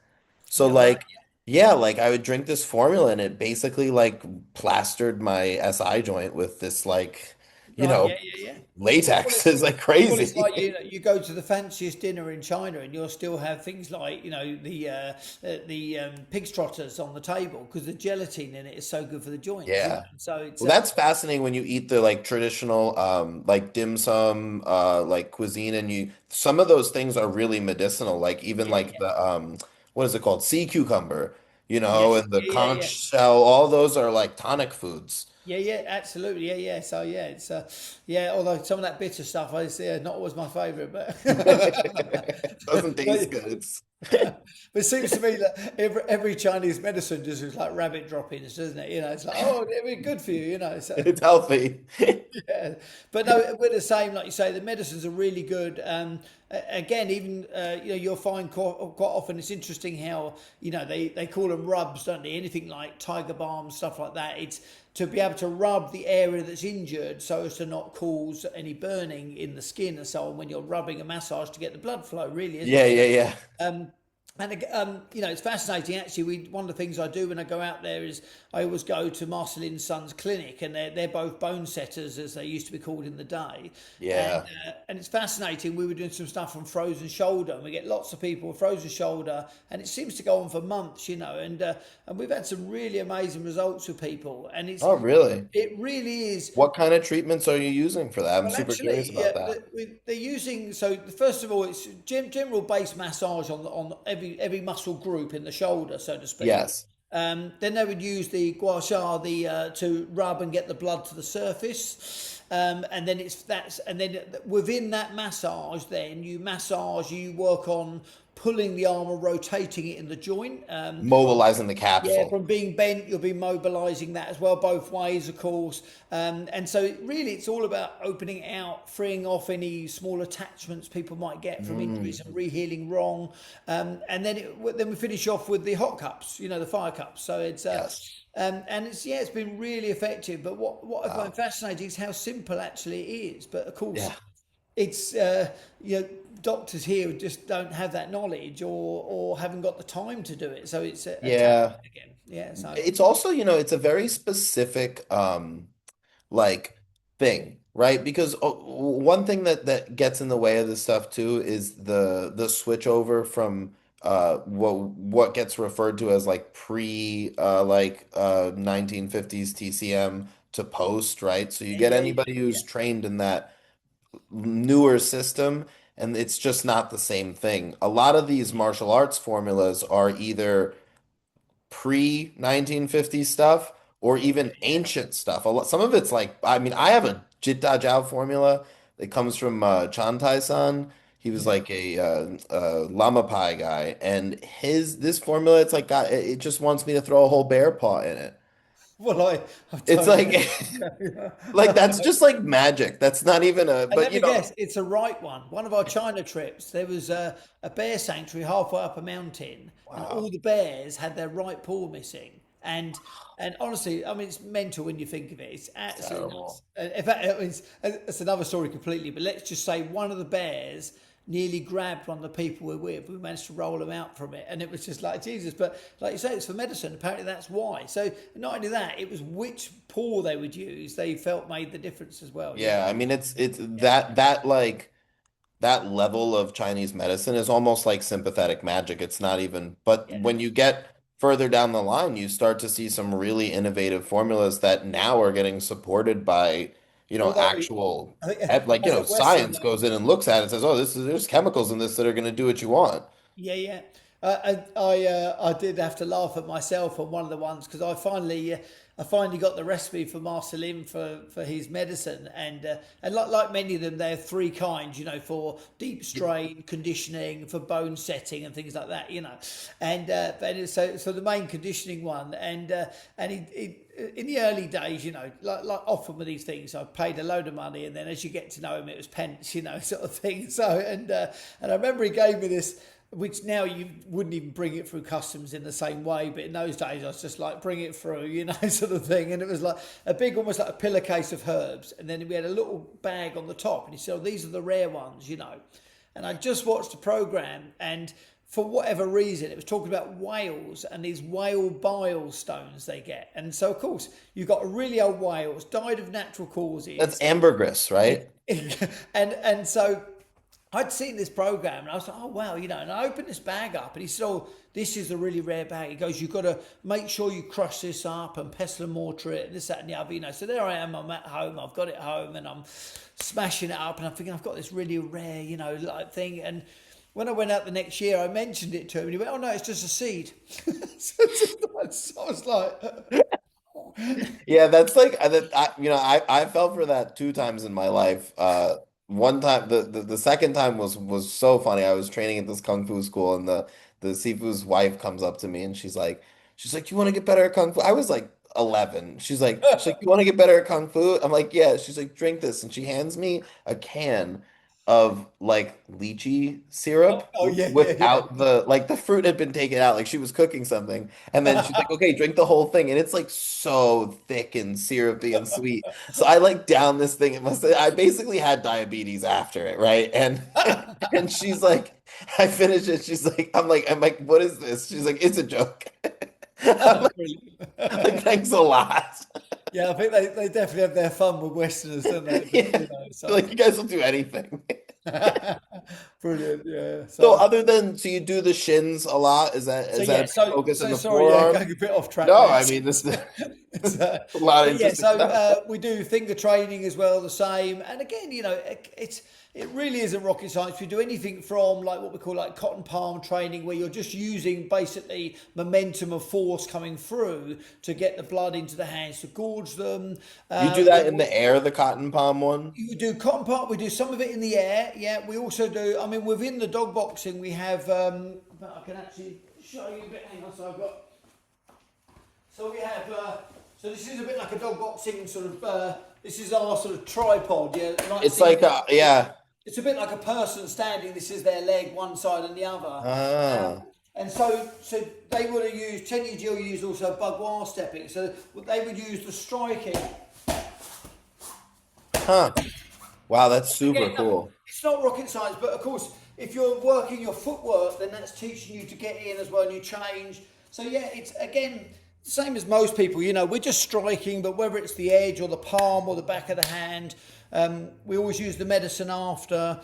So Yeah, right. like yeah, like I would drink this formula and it basically like plastered my SI joint with this like, you Right, know, yeah, yeah, yeah. Well, latex is like it's like crazy. you go to the fanciest dinner in China and you'll still have things like the pig's trotters on the table because the gelatin in it is so good for the joints. Yeah. So it's Well, that's fascinating when you eat the like traditional like dim sum like cuisine, and you some of those things are really medicinal, like even yeah, like yeah. the what is it called? Sea cucumber, Yes, and the yeah, yeah, conch yeah. shell, all those are like tonic foods. Yeah, yeah, absolutely. Yeah, yeah. So yeah, it's yeah. Although some of that bitter stuff, is not always my favourite, but Doesn't taste but good. It's but it seems to me that every Chinese medicine just is like rabbit droppings, doesn't it? It's like, oh, it'll be good for you. So it's healthy. yeah. But no, we're the same. Like you say, the medicines are really good. Again, even you'll find quite often it's interesting how they call them rubs, don't they? Anything like tiger balm, stuff like that. It's to be able to rub the area that's injured so as to not cause any burning in the skin and so on when you're rubbing a massage to get the blood flow. Really, isn't Yeah, it? yeah, yeah. It's fascinating. Actually, one of the things I do when I go out there is I always go to Martial Lin's son's clinic, and they're both bone setters as they used to be called in the day. And Yeah. and it's fascinating. We were doing some stuff on frozen shoulder, and we get lots of people with frozen shoulder, and it seems to go on for months. And we've had some really amazing results with people, and Oh, really? it really is. What kind of treatments are you using for that? I'm Well, super curious actually, yeah, about that. they're using. So first of all, it's general base massage on every muscle group in the shoulder, so to speak. Yes. Then they would use the gua sha to rub and get the blood to the surface, and then within that massage, then you work on pulling the arm or rotating it in the joint. Mobilizing the Yeah, capsule. from being bent, you'll be mobilising that as well, both ways, of course. And so, it's all about opening it out, freeing off any small attachments people might get from injuries Mm. and re-healing wrong. And then we finish off with the hot cups, the fire cups. So Yes. and it's been really effective. But what I find Wow. fascinating is how simple actually it is. But of course, Yeah. it's doctors here just don't have that knowledge or haven't got the time to do it, so it's a challenge Yeah. again. Yeah, so It's also, it's a very specific like thing. right? Because one thing that gets in the way of this stuff too is the switch over from what gets referred to as like pre 1950s TCM to post, right? So you Yeah, get yeah, yeah, anybody yeah. who's trained in that newer system, and it's just not the same thing. A lot of these martial arts formulas are either pre-1950 stuff or Yeah, even ancient stuff. Some of it's like, I mean, I have a Jitta Jiao formula that comes from Chan Tai-san. He was yeah. like a Lama Pai guy, and his this formula, it's like it just wants me to throw a whole bear paw in it. Well, I It's don't like know. like that's just like magic. That's not even a, And but let you me know, guess, it's a right one. One of our China trips, there was a bear sanctuary halfway up a mountain, and all wow, the bears had their right paw missing. And honestly, I mean, it's mental when you think of it. It's it's absolutely nuts. terrible. In fact, it's another story completely. But let's just say one of the bears nearly grabbed one of the people we're with. We managed to roll them out from it, and it was just like Jesus. But like you say, it's for medicine. Apparently, that's why. So not only that, it was which paw they would use. They felt made the difference as well. You know. Yeah, I mean it's that like that level of Chinese medicine is almost like sympathetic magic. It's not even, but Yeah. when you get further down the line, you start to see some really innovative formulas that now are getting supported by, Although actual, I think like, as a science Westerner, goes in and looks at it and says, oh, there's chemicals in this that are going to do what you want. yeah, yeah. I did have to laugh at myself on one of the ones because I finally got the recipe for Master Lin for his medicine and like many of them, there are three kinds, you know, for deep strain, conditioning, for bone setting and things like that, you know, so the main conditioning one and he in the early days, you know, like often with these things, I paid a load of money, and then as you get to know him, it was pence, you know, sort of thing. So, and I remember he gave me this, which now you wouldn't even bring it through customs in the same way, but in those days I was just like, bring it through, you know, sort of thing. And it was like a big, almost like a pillowcase of herbs, and then we had a little bag on the top, and he said, oh, these are the rare ones, you know. And I just watched the program, and for whatever reason, it was talking about whales and these whale bile stones they get. And so, of course, you've got a really old whale, it's died of natural That's causes. ambergris, right? And so I'd seen this program and I was like, oh wow, you know, and I opened this bag up and he said, oh, this is a really rare bag. He goes, you've got to make sure you crush this up and pestle and mortar it and this, that, and the other, you know. So there I am, I'm at home, I've got it home and I'm smashing it up and I'm thinking, I've got this really rare, you know, like thing. And when I went out the next year, I mentioned it to him and he went, oh no, it's just a seed. So I was like, Yeah, that's like I fell for that two times in my life. One time, the second time was so funny. I was training at this kung fu school, and the Sifu's wife comes up to me, and she's like, you want to get better at kung fu? I was like 11. She's like, you want to get better at kung fu? I'm like, yeah. She's like, drink this, and she hands me a can of like lychee oh, syrup oh yeah, yeah, yeah. without the fruit had been taken out, like she was cooking something. And then she's like, okay, drink the whole thing. And it's like so thick and syrupy and sweet. So I like down this thing. I basically had diabetes after it, right? And and she's like, I finish it. I'm like, what is this? She's like, it's a joke. I'm Oh, like, brilliant. thanks a lot. Yeah, I think they definitely have their fun with Westerners, don't they? But, Yeah. you know, so Like you guys will do anything. brilliant. Yeah. So you do the shins a lot? Is that So is that a yeah, big focus in the sorry, yeah, forearm? going a bit off track No, there. I mean this is It's, a lot of but yeah, interesting so stuff. we do finger training as well, the same. And again, you know, it really isn't rocket science. We do anything from like what we call like cotton palm training, where you're just using basically momentum of force coming through to get the blood into the hands to gorge them. You do that in the air, the cotton palm one? You do cotton part. We do some of it in the air. Yeah, we also do. I mean, within the dog boxing, we have. But I can actually show you a bit. Hang on, so I've got. So we have. So this is a bit like a dog boxing sort of. This is our sort of tripod. Yeah, like It's see, like yeah. it's a bit like a person standing. This is their leg, one side and the other. Ah. And so they would have used. Tenny Jill used also Bagua stepping. So they would use the striking. Huh. Wow, that's super Again, no, cool. it's not rocket science, but of course, if you're working your footwork, then that's teaching you to get in as well, and you change. So yeah, it's again same as most people. You know, we're just striking, but whether it's the edge or the palm or the back of the hand, We always use the medicine after.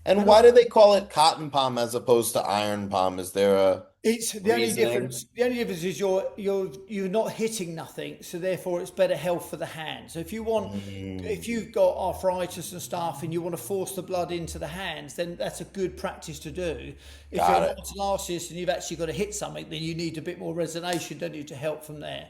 And And why do they call it cotton palm as opposed to iron palm? Is there a it's the only reasoning? difference. The only difference is you're not hitting nothing, so therefore it's better health for the hand. So if Mm, you've got arthritis and stuff, and you want to force the blood into the hands, then that's a good practice to do. If you're got a it. martial artist and you've actually got to hit something, then you need a bit more resonation, don't you, to help from there.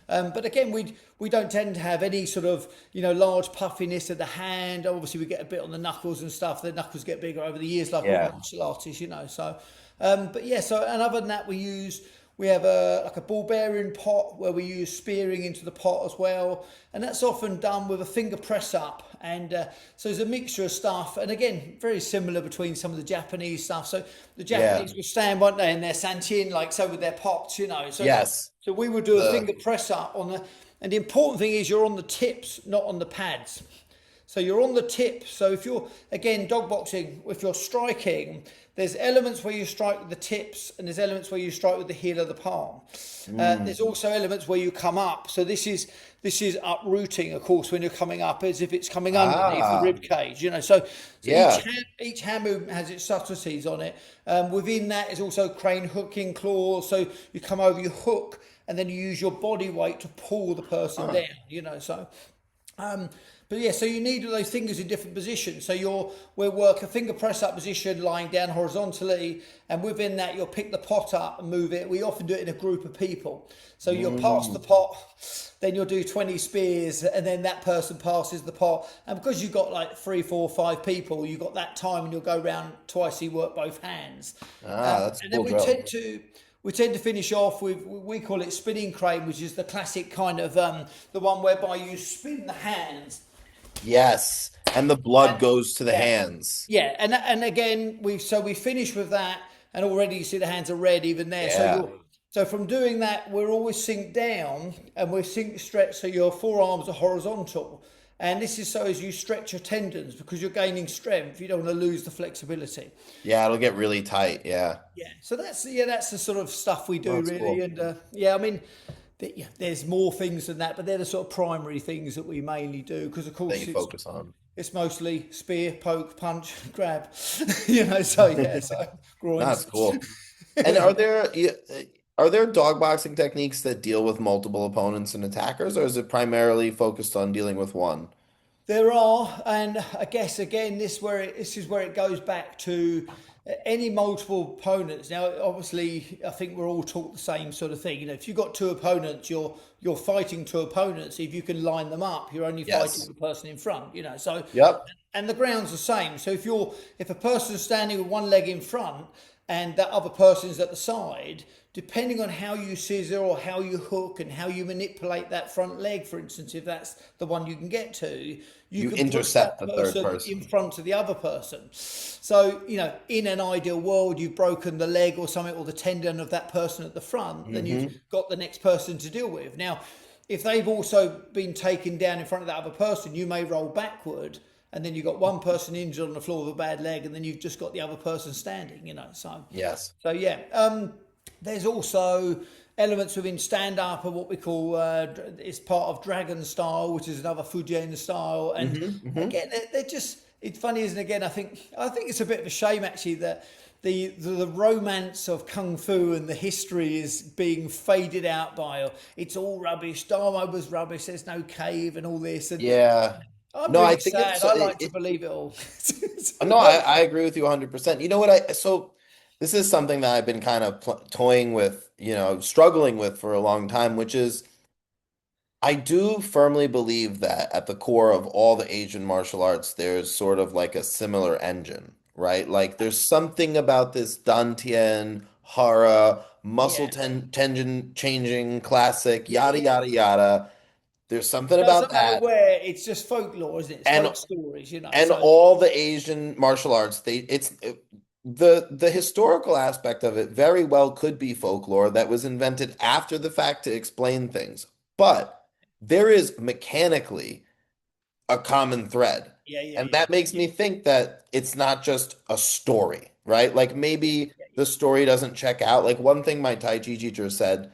But again, we don't tend to have any sort of large puffiness of the hand. Obviously, we get a bit on the knuckles and stuff. The knuckles get bigger over the years, like all Yeah. martial artists. So, but yeah. So, and other than that, we have a like a ball bearing pot where we use spearing into the pot as well, and that's often done with a finger press up. And so there's a mixture of stuff, and again, very similar between some of the Japanese stuff. So the Yeah. Japanese will stand, won't they, in their santin, like so with their pots. Yes. So we would do a The finger press up and the important thing is you're on the tips, not on the pads. So you're on the tip. So if you're, again, dog boxing, if you're striking, there's elements where you strike with the tips and there's elements where you strike with the heel of the palm. There's also elements where you come up. So this is uprooting, of course, when you're coming up, as if it's coming underneath the ah, rib cage. So yeah. each hand movement has its subtleties on it. Within that is also crane hooking claws. So you come over, you hook, and then you use your body weight to pull the person Huh. down. Um, but yeah, so you need those fingers in different positions. So we'll work a finger press up position lying down horizontally, and within that you'll pick the pot up and move it. We often do it in a group of people. So you'll pass the Mm, pot, then you'll do 20 spears, and then that person passes the pot. And because you've got like three, four, five people, you've got that time, and you'll go round twice. You work both hands, that's a and then cool drill. we tend to finish off with, we call it spinning crane, which is the classic kind of the one whereby you spin the hands. Yes. And the blood And goes to the yeah, hands. yeah, and again we finish with that, and already you see the hands are red even there. Yeah. So from doing that, we're always sink down and we're sink stretch, so your forearms are horizontal. And this is so as you stretch your tendons because you're gaining strength, you don't want to lose the flexibility. Yeah, it'll get really tight. Yeah. Yeah, so that's the sort of stuff we Oh, do that's really, cool. and yeah, I mean, yeah, there's more things than that, but they're the sort of primary things that we mainly do because, of That course, you it's focus on. it's mostly spear, poke, punch, grab. So yeah, so That's groins. cool. And are there dog boxing techniques that deal with multiple opponents and attackers, or is it primarily focused on dealing with one? There are, and I guess again, this is where it goes back to any multiple opponents. Now, obviously, I think we're all taught the same sort of thing. If you've got two opponents, you're fighting two opponents. If you can line them up, you're only fighting Yes. the person in front. So Yep. and the ground's the same. So if a person's standing with one leg in front and that other person's at the side, depending on how you scissor or how you hook and how you manipulate that front leg, for instance, if that's the one you can get to, you You can push intercept that the third person in person. front of the other person. So, in an ideal world, you've broken the leg or something or the tendon of that person at the front, then you've Hmm. got the next person to deal with. Now, if they've also been taken down in front of that other person, you may roll backward, and then you've got one person injured on the floor with a bad leg, and then you've just got the other person standing. Yes. So yeah. There's also elements within stand up of what we call it's part of dragon style, which is another Fujian style. And Hmm. again, they're just, it's funny, isn't it? Again, I think it's a bit of a shame actually that the romance of kung fu and the history is being faded out by it's all rubbish. Dharma was rubbish. There's no cave and all this. And Yeah. I'm No, I really think sad. it's I like to believe it all. no, I agree with you 100%. You know what so this is something that I've been kind of toying with, struggling with for a long time, which is I do firmly believe that at the core of all the Asian martial arts, there's sort of like a similar engine, right? Like there's something about this Dantian, Hara, muscle Yeah. tension changing classic, Yeah, yada, yeah. yada, yada. There's something about Doesn't matter that. where, it's just folklore, isn't it? It's And folk stories. and So all the Asian martial arts, the historical aspect of it very well could be folklore that was invented after the fact to explain things. But there is mechanically a common thread. yeah, yeah, And yeah. that makes me think that it's not just a story, right? Like maybe the story doesn't check out. Like one thing my Tai Chi teacher said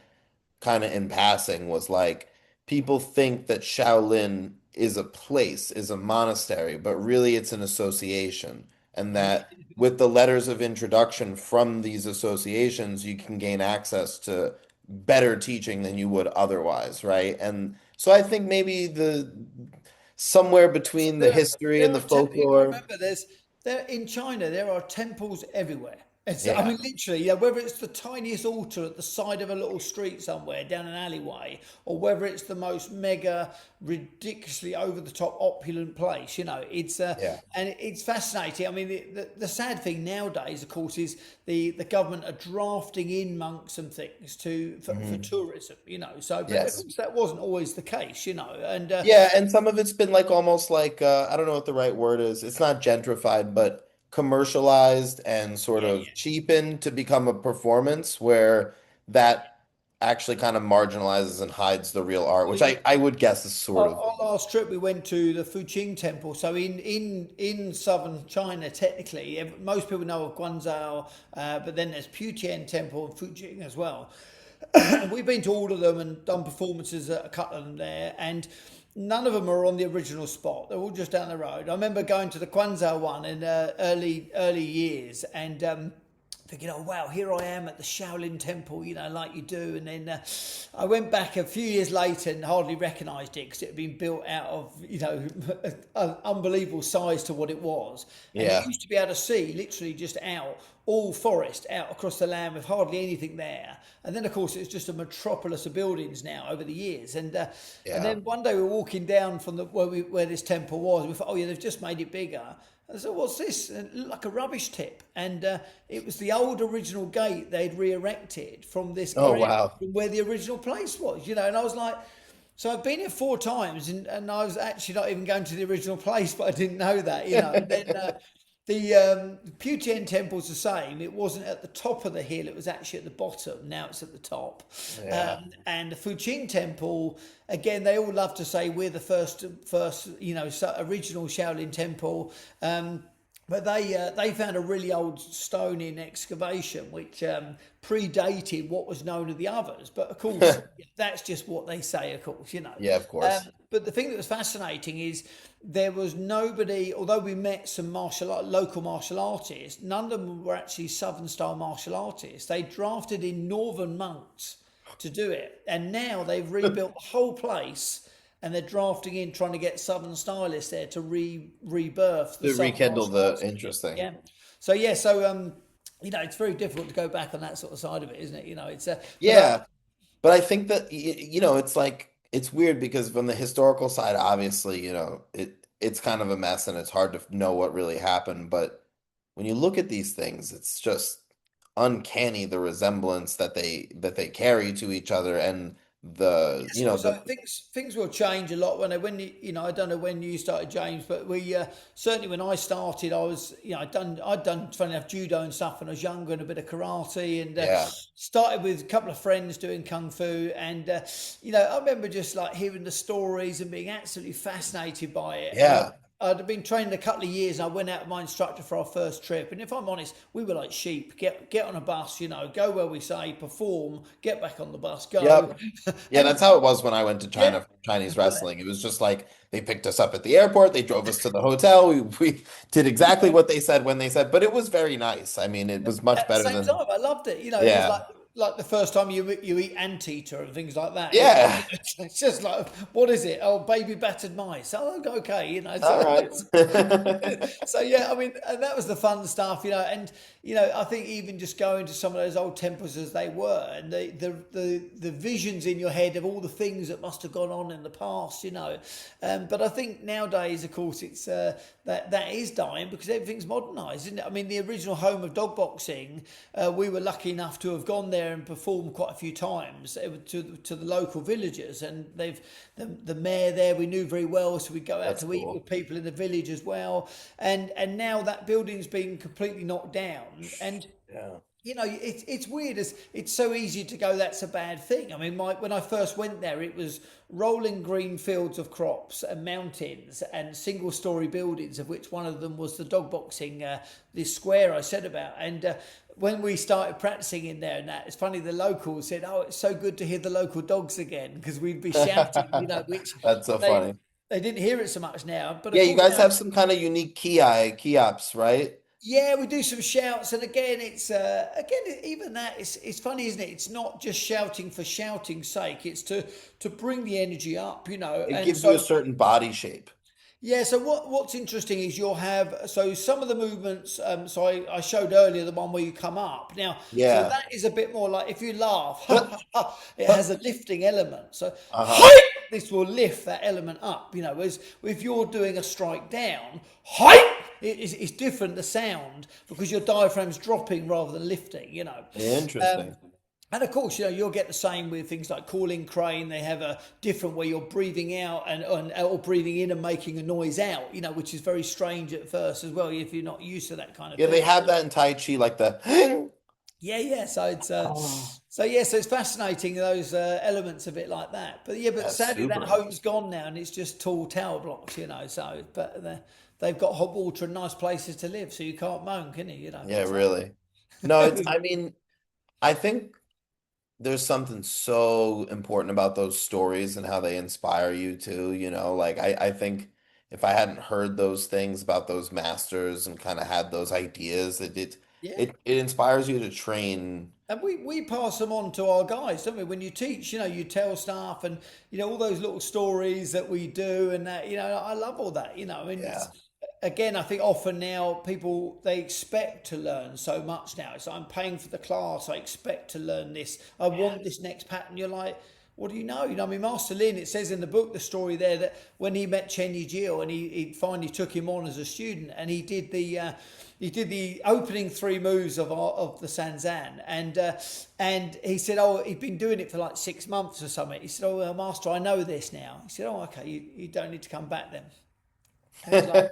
kind of in passing was like people think that Shaolin is a place, is a monastery, but really it's an association. And that with the letters of introduction from these associations, you can gain access to better teaching than you would otherwise, right? And so I think maybe the somewhere between the There, history there and the are you got to folklore. remember, there in China there are temples everywhere. I Yeah. mean, literally, yeah. Whether it's the tiniest altar at the side of a little street somewhere down an alleyway, or whether it's the most mega, ridiculously over the top opulent place, it's Yeah. and it's fascinating. I mean, the sad thing nowadays, of course, is the government are drafting in monks and things for Mhm. tourism. So but of Yes. course that wasn't always the case. And Yeah, and some of it's been like almost like I don't know what the right word is. It's not gentrified, but commercialized and sort yeah, of cheapened to become a performance where that actually kind of marginalizes and hides the real art, which yeah. I would guess is sort of Our last trip, we went to the Fujian temple. So in southern China, technically, most people know of Guangzhou, but then there's Fujian temple and Fujian as well. And we've been to all of them and done performances at a couple of them there, and none of them are on the original spot. They're all just down the road. I remember going to the Guangzhou one in early years, and thinking, oh wow, here I am at the Shaolin Temple, like you do. And then I went back a few years later and hardly recognised it because it had been built out of, an unbelievable size to what it was. And you yeah. used to be able to see literally just out all forest out across the land with hardly anything there. And then of course it's just a metropolis of buildings now over the years. And Yeah. then one day we were walking down from where this temple was. We thought, oh yeah, they've just made it bigger. I said, what's this? And it looked like a rubbish tip. And it was the old original gate they'd re-erected from this Oh ground, wow. from where the original place was, And I was like, so I've been here 4 times and I was actually not even going to the original place, but I didn't know that. And then the Putian temple's the same. It wasn't at the top of the hill; it was actually at the bottom. Now it's at the top. Yeah. And the Fuqing temple, again, they all love to say we're the first, original Shaolin temple. But they found a really old stone in excavation which predated what was known of the others. But of course, that's just what they say. Of course. Yeah, of course. But the thing that was fascinating is there was nobody. Although we met some local martial artists, none of them were actually Southern style martial artists. They drafted in Northern monks to do it, and now they've rebuilt the whole place and they're drafting in, trying to get Southern stylists there to rebirth the To Southern rekindle martial the arts. interesting. Yeah. So yeah. So it's very difficult to go back on that sort of side of it, isn't it? It's but Yeah. But I think that it's like it's weird because from the historical side, obviously, it's kind of a mess and it's hard to know what really happened. But when you look at these things, it's just uncanny the resemblance that they carry to each other and the so, so things will change a lot I don't know when you started, James, but we certainly when I started, I was I'd done funny enough judo and stuff when I was younger and a bit of karate and yeah started with a couple of friends doing kung fu and I remember just like hearing the stories and being absolutely fascinated by it. And yeah I'd been training a couple of years and I went out with my instructor for our first trip. And if I'm honest, we were like sheep. Get on a bus, go where we say, perform, get back on the bus, go. yep yeah, And that's how it was when I went to yeah, China for Chinese wrestling. It was just like they picked us up at the airport, they drove us to the hotel, we did exactly what they said when they said, but it was very nice. I mean, it was much at the better same than time, I loved it. It was yeah like the first time you eat anteater and things like that. yeah It's just like, what is it? Oh, baby battered mice. Oh, okay. all right. So yeah, I mean, and that was the fun stuff, and I think even just going to some of those old temples as they were, and the visions in your head of all the things that must have gone on in the past, but I think nowadays, of course, it's that is dying because everything's modernised, isn't it? I mean, the original home of dog boxing, we were lucky enough to have gone there and performed quite a few times to the local villagers, and the mayor there we knew very well, so we'd go out That's to eat cool. with people in the village as well, and now that building's been completely knocked down, and Yeah. it's weird. It's so easy to go, that's a bad thing. I mean, when I first went there, it was rolling green fields of crops and mountains and single-story buildings, of which one of them was the dog boxing, this square I said about. And when we started practicing in there, and that it's funny, the locals said, "Oh, it's so good to hear the local dogs again," because we'd be shouting, which That's so they funny. they didn't hear it so much now. But of Yeah, you course guys now, have some kind of unique kiops, right? yeah, we do some shouts, and again, even that it's funny, isn't it? It's not just shouting for shouting's sake. It's to bring the energy up, It and gives you a so. certain body shape. Yeah, so what's interesting is you'll have so some of the movements. So I showed earlier the one where you come up. Now, so Yeah. that is a bit more like if you laugh, it has a lifting element. So Uh-huh. this will lift that element up. As if you're doing a strike down, height, it's different the sound because your diaphragm's dropping rather than lifting. Um, Interesting. and of course, you'll get the same with things like calling crane. They have a different way you're breathing out or breathing in and making a noise out, which is very strange at first as well if you're not used to that kind of Yeah, they thing. have that in Tai Chi, like the Yeah, yeah. So it's Oh, so it's fascinating those elements of it like that. But yeah, but that's sadly that super home's interesting. gone now and it's just tall tower blocks. So they've got hot water and nice places to live, so you can't moan, can you? Yeah, So really. No, I mean, I think there's something so important about those stories and how they inspire you too, like I think if I hadn't heard those things about those masters and kind of had those ideas, yeah. it inspires you to train. And we pass them on to our guys, don't we? When you teach, you tell staff and, all those little stories that we do and that, I love all that, I mean, Yeah. again, I think often now people, they expect to learn so much now. It's like, I'm paying for the class. I expect to learn this. I want this next pattern. You're like, what do you know? I mean, Master Lin, it says in the book, the story there that when he met Chen Yijil and he finally took him on as a student and he did the opening three moves of the Sanzan, and he said, oh, he'd been doing it for like 6 months or something. He said, oh, well, Master, I know this now. He said, oh, okay, you don't need to come back then. And he's like,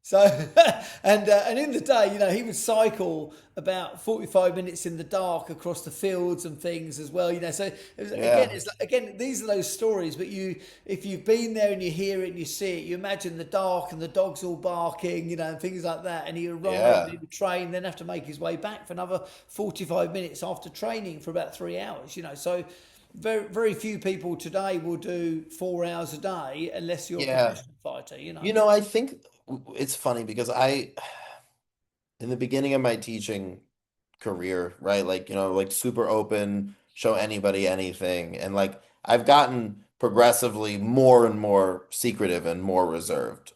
so, and in the day, he would cycle about 45 minutes in the dark across the fields and things as well. So again, Yeah. these are those stories. But if you've been there and you hear it and you see it, you imagine the dark and the dogs all barking, and things like that. And he would arrive, and he Yeah. would train, then have to make his way back for another 45 minutes after training for about 3 hours. So very very few people today will do 4 hours a day unless you're a Yeah. professional fighter. I think it's funny because in the beginning of my teaching career, right? Like, like super open, show anybody anything. And like I've gotten progressively more and more secretive and more reserved,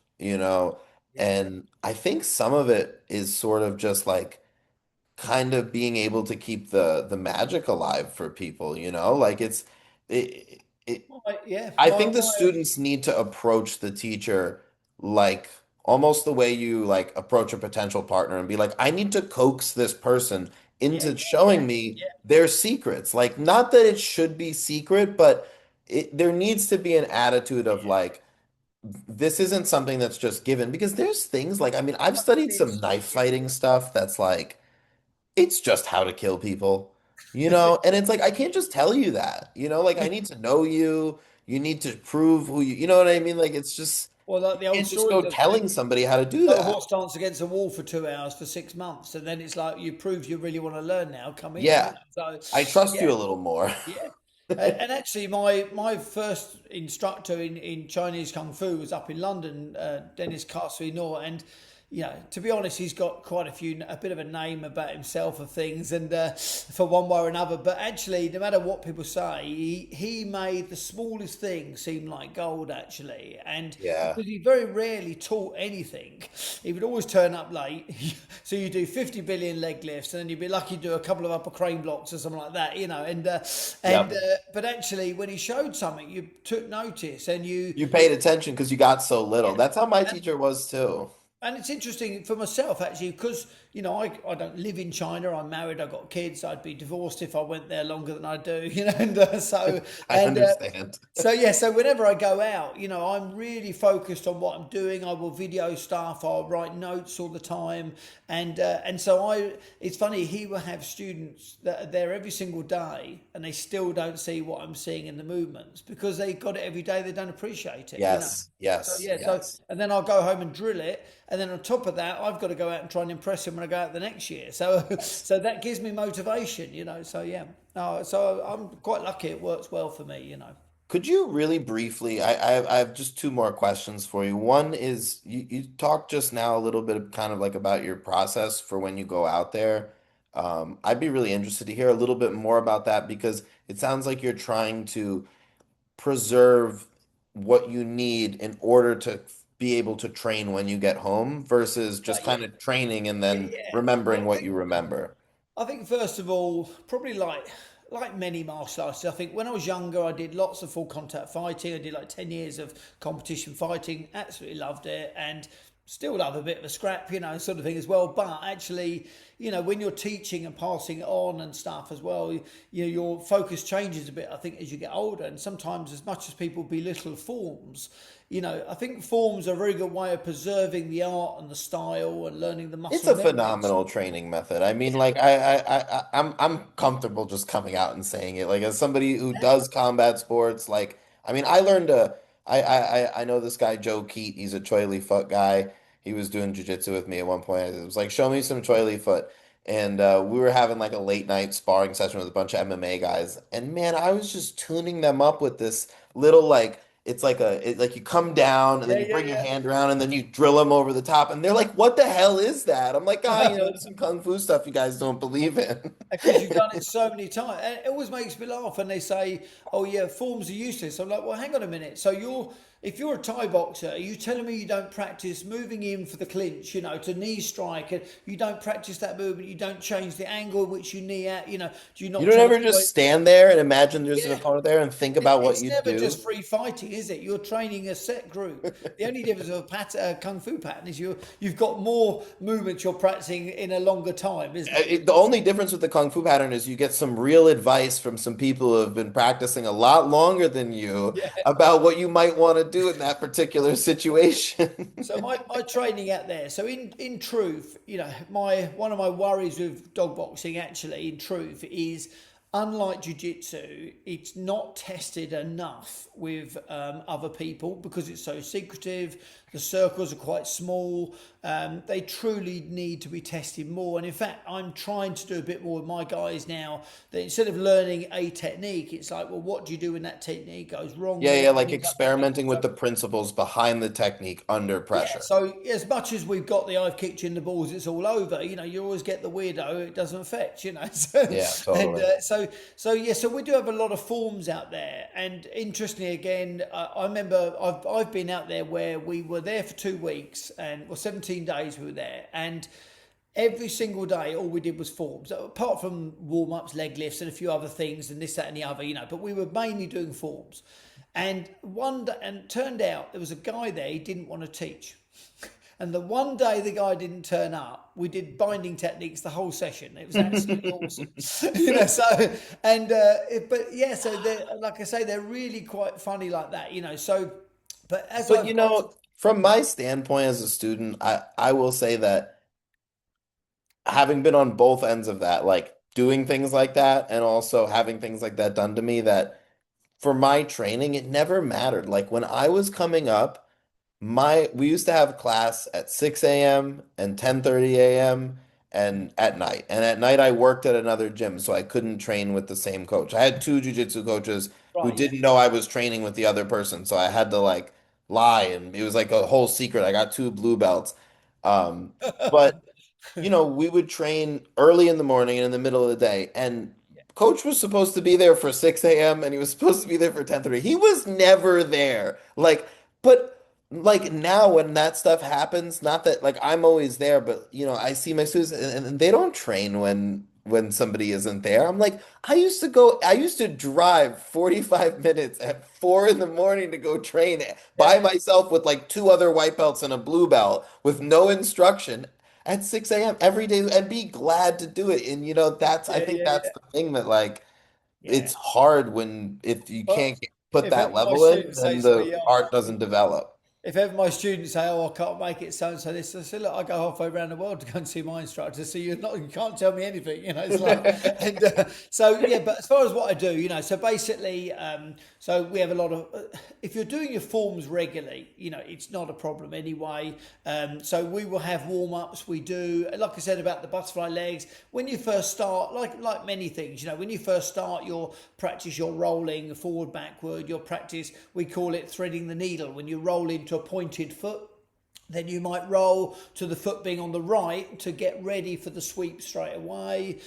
Yeah. And I think some of it is sort of just like kind of being able to keep the magic alive for people, Like it Yeah, I think the students need to approach the teacher like almost the way you like approach a potential partner and be like, I need to coax this person yeah, into yeah, yeah, showing me yeah, their secrets. Like, not that it should be secret, but there needs to be an attitude of yeah. like, this isn't something that's just given because there's things like, I mean, I've studied It's, some knife yeah, fighting stuff that's like, it's just how to kill people, And it's like I can't just tell you that, Like I need to know you. You need to prove who you know what I mean? Like it's just well, like you the old can't just story, go doesn't it? telling somebody how to do Go that. horse dance against a wall for 2 hours for 6 months, and then it's like you prove you really want to learn now. Come in, Yeah, So, I trust yeah, you a little more. yeah. And actually, my first instructor in Chinese Kung Fu was up in London, Dennis Carsey-Nor, and to be honest, he's got quite a bit of a name about himself of things, and for one way or another. But actually, no matter what people say, he made the smallest thing seem like gold, actually, and Yeah. because he very rarely taught anything, he would always turn up late. So you do 50 billion leg lifts, and then you'd be lucky to do a couple of upper crane blocks or something like that, and Yep. but actually, when he showed something, you took notice, and you. You paid attention because you got so little. Yeah. That's how my And teacher was too. and it's interesting for myself actually because I don't live in China. I'm married. I've got kids. I'd be divorced if I went there longer than I do. I And understand. so yeah. So whenever I go out, I'm really focused on what I'm doing. I will video stuff. I'll write notes all the time. And so It's funny. He will have students that are there every single day, and they still don't see what I'm seeing in the movements because they got it every day. They don't appreciate it. Yes, So yes, yeah, yes. and then I'll go home and drill it, and then on top of that, I've got to go out and try and impress him when I go out the next year. So Yes. so that gives me motivation. So yeah, no, so I'm quite lucky. It works well for me. Could you really briefly, I have just two more questions for you. One is you talked just now a little bit kind of like about your process for when you go out there. I'd be really interested to hear a little bit more about that because it sounds like you're trying to preserve what you need in order to be able to train when you get home versus just Right, yeah, kind of training and yeah, then yeah. remembering Well, what you remember. I think first of all, probably like many martial artists, I think when I was younger, I did lots of full contact fighting. I did like 10 years of competition fighting. Absolutely loved it, and still love a bit of a scrap, sort of thing as well. But actually, when you're teaching and passing it on and stuff as well, your focus changes a bit. I think as you get older, and sometimes as much as people belittle forms, I think forms are a very good way of preserving the art and the style and learning the It's muscle a memories. phenomenal training method. I mean, Yeah, like I'm comfortable just coming out and saying it. Like as somebody who does combat sports, like I mean, I learned to I know this guy Joe Keat. He's a Choi Li Foot guy. He was doing jiu-jitsu with me at one point. It was like, show me some Choi Li Foot. And we were having like a late night sparring session with a bunch of MMA guys. And man, I was just tuning them up with this little like it's like like you come down and then yeah, you yeah, bring your yeah. hand around and then you drill them over the top and they're like, "What the hell is that?" I'm like, "Ah, there's some kung fu stuff you guys don't believe in." Because you've done it so many times. And it always makes me laugh when they say, "Oh yeah, forms are useless." I'm like, "Well, hang on a minute. So if you're a Thai boxer, are you telling me you don't practice moving in for the clinch, to knee strike, and you don't practice that movement, you don't change the angle in which you knee at, do you You not don't change ever the way?" just stand there and imagine there's an Yeah. opponent there and think about what It's you never just do. free fighting, is it? You're training a set group. The only difference of a kung fu pattern is you've got more movements you're practicing in a longer time, isn't it? The only difference with the kung fu pattern is you get some real advice from some people who have been practicing a lot longer than you Yeah. about what you might want to do in that particular situation. So my training out there. So in truth, my one of my worries with dog boxing actually, in truth, is unlike jiu-jitsu, it's not tested enough with other people because it's so secretive. The circles are quite small. They truly need to be tested more. And in fact, I'm trying to do a bit more with my guys now. That instead of learning a technique, it's like, well, what do you do when that technique goes wrong? Yeah, yeah, What like brings up that level? experimenting with the principles behind the technique under Yeah, pressure. so as much as we've got the I've kicked you in the balls, it's all over. You always get the weirdo it doesn't affect. So, Yeah, and totally. so we do have a lot of forms out there. And interestingly, again, I remember I've been out there where we were there for 2 weeks and 17 days we were there, and every single day all we did was forms, apart from warm-ups, leg lifts, and a few other things, and this, that, and the other. But we were mainly doing forms. And one day, and it turned out there was a guy there, he didn't want to teach. And the one day the guy didn't turn up, we did binding techniques the whole session. It was absolutely awesome. So, and, but yeah, so they're, like I say, they're really quite funny like that, So, but as But I've got to, from my standpoint as a student, I will say that having been on both ends of that, like doing things like that and also having things like that done to me, that for my training, it never mattered. Like when I was coming up, we used to have class at 6 a.m. and 10:30 a.m. and at night. And at night I worked at another gym, so I couldn't train with the same coach. I had two jiu-jitsu coaches who right, yeah. didn't know I was training with the other person, so I had to like lie and it was like a whole secret. I got two blue belts. But we would train early in the morning and in the middle of the day. And coach was supposed to be there for 6 a.m. and he was supposed to be there for 10:30. He was never there. But like now when that stuff happens, not that like I'm always there, but I see my students and they don't train when somebody isn't there. I'm like, I used to drive 45 minutes at 4 in the morning to go train by Yeah, myself with like two other white belts and a blue belt with no instruction at 6 a.m. every day and be glad to do it. And I yeah, think yeah, that's yeah. the thing that like Yeah. it's hard when if you But can't put if that any of my level in, students say then to me, the "Oh, art doesn't develop. if ever my students say, "Oh, I can't make it," so and so this, I say, "Look, I go halfway around the world to go and see my instructor, so you can't tell me anything." It's like, and so yeah. But as far as what I do, so basically, so we have a lot of. If you're doing your forms regularly, it's not a problem anyway. So we will have warm ups. We do, like I said about the butterfly legs. When you first start, like many things, when you first start your practice, you're rolling forward, backward. Your practice, we call it threading the needle. When you roll into a pointed foot, then you might roll to the foot being on the right to get ready for the sweep straight away.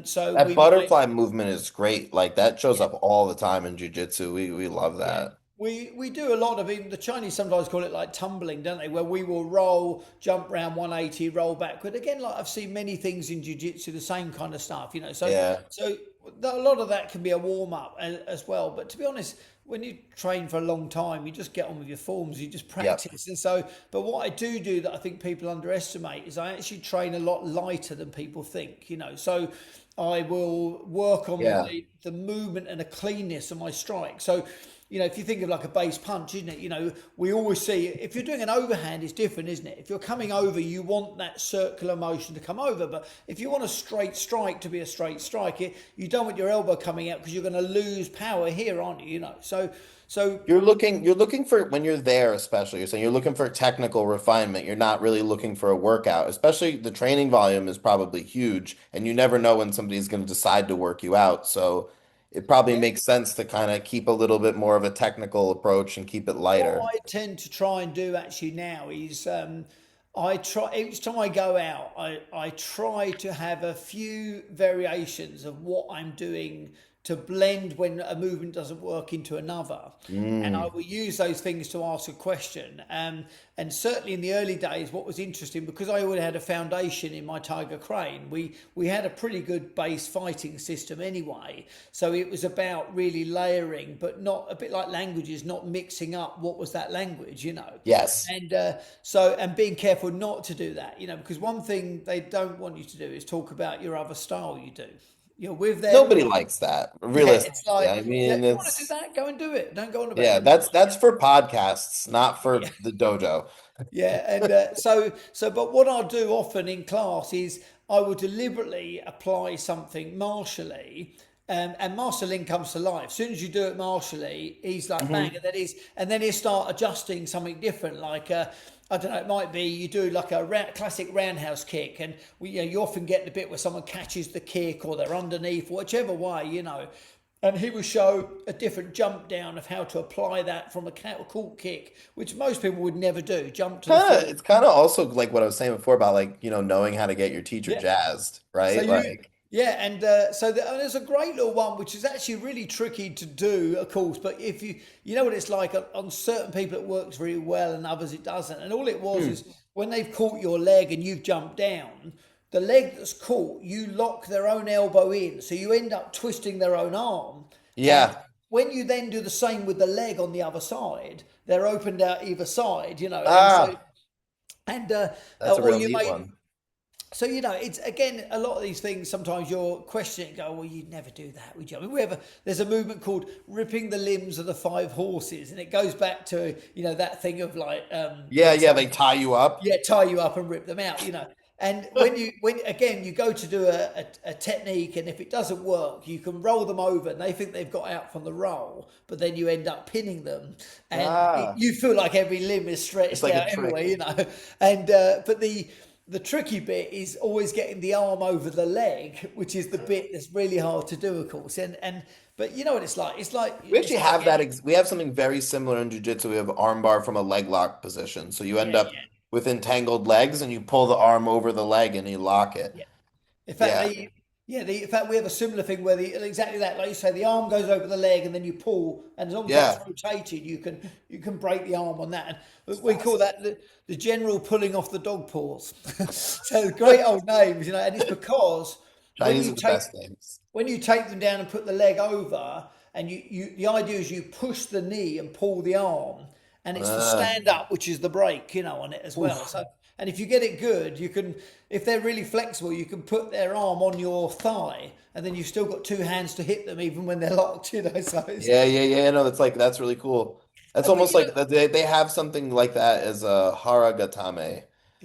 So That we might. butterfly movement is great. Like that shows Yeah. up all the time in jiu-jitsu. We love Yeah. that. We do a lot of it. The Chinese sometimes call it like tumbling, don't they? Where we will roll, jump round 180, roll backward. Again, like I've seen many things in jiu-jitsu, the same kind of stuff. So Yeah. so a lot of that can be a warm up as well. But to be honest, when you train for a long time, you just get on with your forms, you just Yep. practice. And so, but what I do that I think people underestimate is I actually train a lot lighter than people think. So I will work on Yeah. the movement and the cleanness of my strike. So if you think of like a base punch, isn't it? We always see if you're doing an overhand, it's different, isn't it? If you're coming over, you want that circular motion to come over. But if you want a straight strike to be a straight strike, you don't want your elbow coming out because you're going to lose power here, aren't you? So You're looking for when you're there, especially you're saying you're looking for technical refinement. You're not really looking for a workout, especially the training volume is probably huge, and you never know when somebody's going to decide to work you out. So it probably yeah, makes sense to kind of keep a little bit more of a technical approach and keep it what lighter. I tend to try and do actually now is I try each time I go out, I try to have a few variations of what I'm doing to blend when a movement doesn't work into another. And I Mm, will use those things to ask a question. And certainly in the early days, what was interesting, because I already had a foundation in my Tiger Crane, we had a pretty good base fighting system anyway. So it was about really layering, but not a bit like languages, not mixing up what was that language. yes. And being careful not to do that, because one thing they don't want you to do is talk about your other style you do. You're with them. Nobody likes that, Yeah, it's realistically. like, I yeah, mean, you want to do it's that? Go and do it. Don't go on about yeah, them. that's for podcasts, not for the dojo. Yeah, and but what I'll do often in class is I will deliberately apply something martially, and Master Lin comes to life. As soon as you do it martially, he's like bang, Hmm. and then he'll start adjusting something different. Like I don't know, it might be you do like a classic roundhouse kick, and you often get the bit where someone catches the kick or they're underneath, whichever way. And he will show a different jump down of how to apply that from a court kick, which most people would never do. Jump to the Kind of, floor. it's kind of also like what I was saying before about like, knowing how to get your teacher Yeah. jazzed, So right? you, Like, yeah, and there's a great little one which is actually really tricky to do, of course. But if you know what it's like on certain people, it works very well, and others it doesn't. And all it was hmm, is when they've caught your leg and you've jumped down, the leg that's caught, you lock their own elbow in, so you end up twisting their own arm. And yeah. when you then do the same with the leg on the other side, they're opened out either side. And so Ah, and that's a or real you neat may one. so it's again a lot of these things. Sometimes you're questioning, go, well, you'd never do that, would you? I mean, there's a movement called ripping the limbs of the five horses, and it goes back to that thing of like Yeah, yeah, they tie you up. yeah, tie you up and rip them out. And when again you go to do a technique, and if it doesn't work, you can roll them over, and they think they've got out from the roll, but then you end up pinning them, and Ah, you feel like every limb is it's stretched like a out trick. anyway. And but the tricky bit is always getting the arm over the leg, which is the bit that's really hard to do, of course. And but you know what it's like? It's like We actually it's like have that. We have something very similar in jiu-jitsu. We have armbar from a leg lock position. So you end yeah, up with entangled legs and you pull the arm over the leg and you lock it. yeah. In fact, Yeah. in fact, we have a similar thing where exactly that, like you say, the arm goes over the leg, and then you pull, and as long as that's Yeah. rotated, you can break the arm on that, It's and we call fascinating. that the general pulling off the dog paws. So great old names, and it's because when Chinese you are the take best names. when you take them down and put the leg over, and the idea is you push the knee and pull the arm, and it's the Uh, stand up which is the break, on it as well. oof. So, and if you get it good, you can, if they're really flexible, you can put their arm on your thigh, and then you've still got two hands to hit them even when they're locked. So it's Yeah, yeah, yeah. No, that's really cool. That's But almost like they have something like that as a haragatame,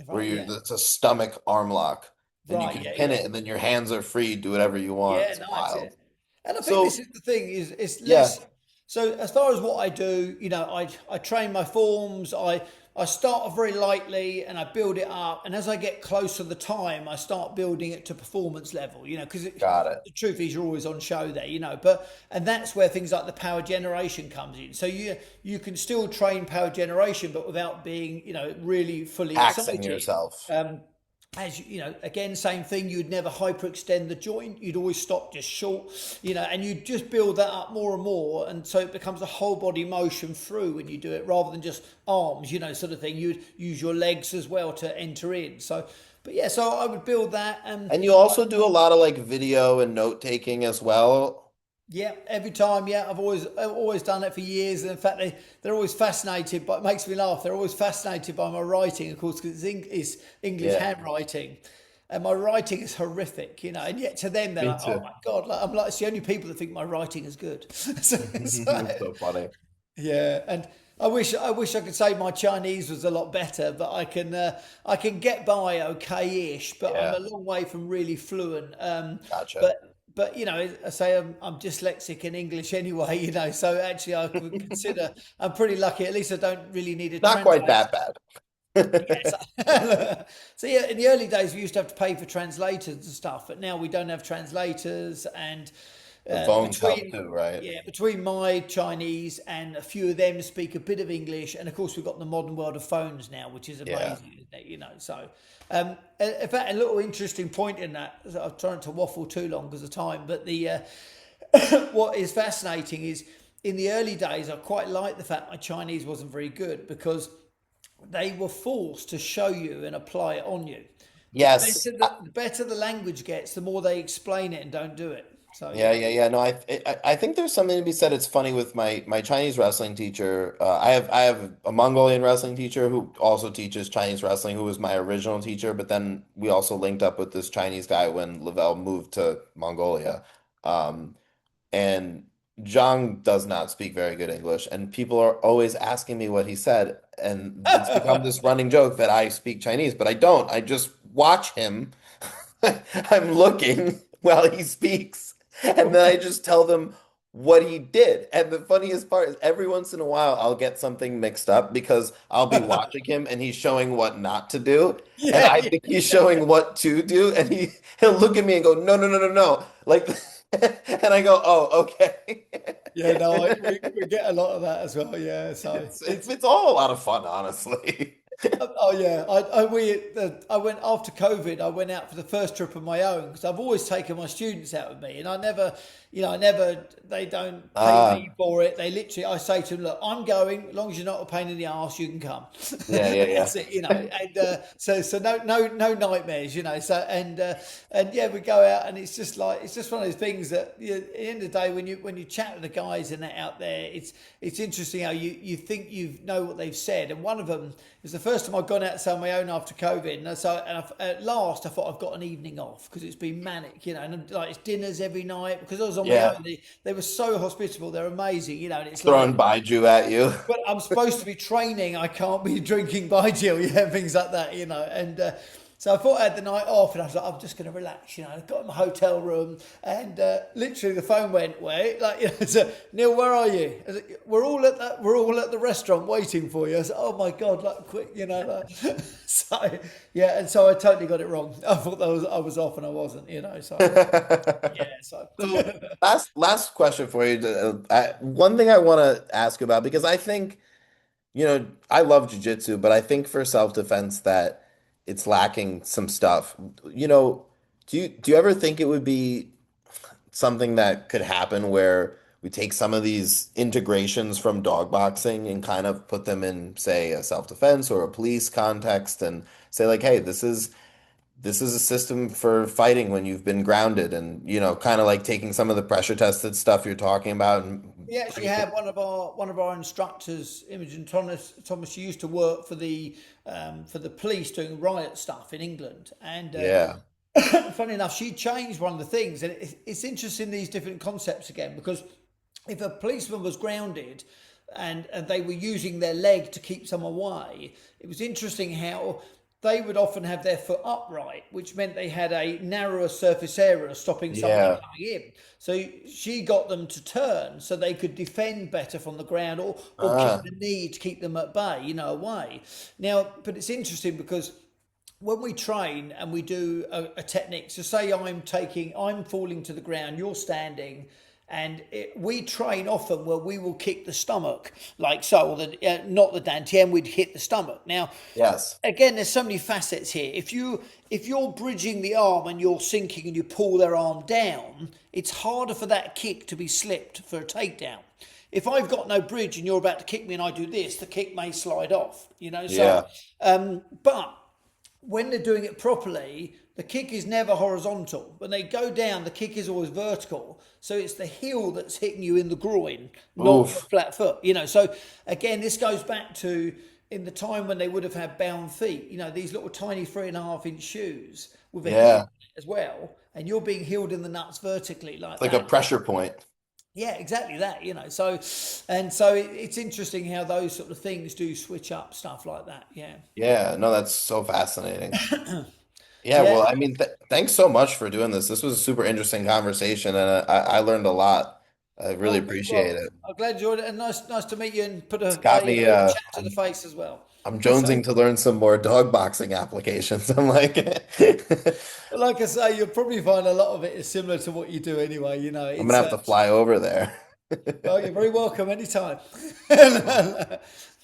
where right, you yeah, it's a stomach arm lock, and you right, can yeah, pin yeah. it, and then your hands are free, do whatever you want. Yeah, It's no, that's wild. it. And I think this So is the thing is it's yeah, less. So as far as what I do, I train my forms. I start off very lightly and I build it up. And as I get closer to the time, I start building it to performance level. Because got it. the truth is you're always on show there. But and that's where things like the power generation comes in. So you can still train power generation, but without being really fully Taxing excited. yourself. As again, same thing. You'd never hyperextend the joint. You'd always stop just short, and you just build that up more and more, and so it becomes a whole body motion through when you do it, rather than just arms, sort of thing. You'd use your legs as well to enter in. So, but yeah, so I would build that, and And you also do a lot of like video and note taking as well. yeah, every time. Yeah, I've always done it for years, and in fact, they're always fascinated. But it makes me laugh. They're always fascinated by my writing, of course, because it's English Yeah, handwriting, and my writing is horrific. And yet to them, they're me like, "Oh too. my god!" Like, I'm like, it's the only people that think my writing is good. It's so funny. Yeah, and I wish I could say my Chinese was a lot better, but I can get by okay-ish, but I'm Yeah, a long way from really fluent. gotcha. But I say I'm dyslexic in English anyway, so actually I would consider I'm pretty lucky. At least I don't really need a Not quite translator. that bad. Yes. So yeah, in the early days we used to have to pay for translators and stuff, but now we don't have translators. And The phones help between too, right? yeah, between my Chinese and a few of them speak a bit of English, and of course we've got the modern world of phones now, which is Yeah. amazing, isn't it? So in fact, a little interesting point in that. I'm trying to waffle too long because of time, but the what is fascinating is in the early days I quite liked the fact my Chinese wasn't very good because they were forced to show you and apply it on you. The Yes. better the better the language gets, the more they explain it and don't do it. So Yeah, yeah. yeah, yeah. No, I think there's something to be said. It's funny with my Chinese wrestling teacher. I have a Mongolian wrestling teacher who also teaches Chinese wrestling, who was my original teacher. But then we also linked up with this Chinese guy when Lavelle moved to Mongolia. Um, and Zhang does not speak very good English, and people are always asking me what he said, and it's become this running joke that I speak Chinese, but I don't. I just watch him. I'm looking while he speaks, and then I just tell them what he did. And the funniest part is every once in a while I'll get something mixed up because I'll be watching him and he's showing what not to do, and Yeah, I think he's showing what to do, and he'll look at me and go, no, no, no, no, no, like, and I go, oh, okay. yeah. No, we get a lot of that as well. Yeah, so It's all a lot of fun, honestly. oh yeah, I went after COVID. I went out for the first trip of my own because I've always taken my students out with me, and I never. They don't pay Ah, me for it. They literally, I say to them, look, I'm going. As long as you're not a pain in the arse, you can come. yeah, yeah, yeah. That's it. And so no nightmares. So and yeah, we go out, and it's just one of those things that at the end of the day, when you chat with the guys and that out there, it's interesting how you think you know what they've said, and one of them. It was the first time I'd gone out on my own after COVID, at last I thought I've got an evening off because it's been manic, and like it's dinners every night because I was on my Yeah. own. They were so hospitable, they're amazing, and it's like, Throwing Baiju at you. but I'm supposed to be training, I can't be drinking Baijiu, things like that. And so I thought I had the night off, and I was like, I'm just going to relax, I got in my hotel room, and literally the phone went, wait, like, so, Neil, where are you? I was like, we're all at the restaurant waiting for you. I said, oh my God, like, quick, like, so yeah, and so I totally got it wrong. I thought I was off, and I wasn't, so yeah, so So last question for you. One thing I want to ask about because I think, I love jujitsu, but I think for self-defense that it's lacking some stuff. You know, do you ever think it would be something that could happen where we take some of these integrations from dog boxing and kind of put them in, say, a self-defense or a police context and say like, hey, this is a system for fighting when you've been grounded and, kind of like taking some of the pressure tested stuff you're talking about and we actually bringing it. have one of our instructors, Imogen Thomas. She used to work for the police doing riot stuff in England, and Yeah. funny enough, she changed one of the things, and it's interesting these different concepts again because if a policeman was grounded, and they were using their leg to keep some away. It was interesting how they would often have their foot upright, which meant they had a narrower surface area stopping somebody Yeah. coming in. So she got them to turn so they could defend better from the ground, or keep Ah, the knee to keep them at bay, away. Now, but it's interesting because when we train and we do a technique, so say I'm falling to the ground, you're standing, and we train often where we will kick the stomach like so, or not the dantian, we'd hit the stomach. Now, yes. again, there's so many facets here. If you're bridging the arm and you're sinking and you pull their arm down, it's harder for that kick to be slipped for a takedown. If I've got no bridge and you're about to kick me and I do this, the kick may slide off. So, Yeah. but when they're doing it properly, the kick is never horizontal. When they go down, the kick is always vertical. So it's the heel that's hitting you in the groin, not your Oof. flat foot. So again, this goes back to in the time when they would have had bound feet. These little tiny 3.5-inch shoes with a heel Yeah. as well, and you're being heeled in the nuts vertically like It's like a that. pressure point. Yeah, exactly that. So it's interesting how those sort of things do switch up stuff like that. Yeah. Yeah. No, that's so fascinating. Yeah, Yeah. well, I mean, th thanks so much for doing this. This was a super interesting conversation, and I learned a lot. I really Oh, appreciate well, it. I'm glad you enjoyed it, and nice to meet you, and put It's got me. a chat to the face as well. I'm So, jonesing to learn some more dog boxing applications. I'm like, like I say, you'll probably find a lot of it is similar to what you do anyway. I'm gonna It's have to fly over there. well, you're very welcome anytime.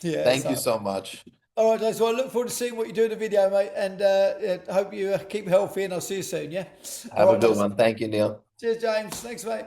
Yeah. Thank you So, so much. all right, guys. So I look forward to seeing what you do in the video, mate, and yeah, I hope you keep healthy, and I'll see you soon. Yeah. All Have a right, good guys. one. Thank you, Neil. Cheers, James. Thanks, mate.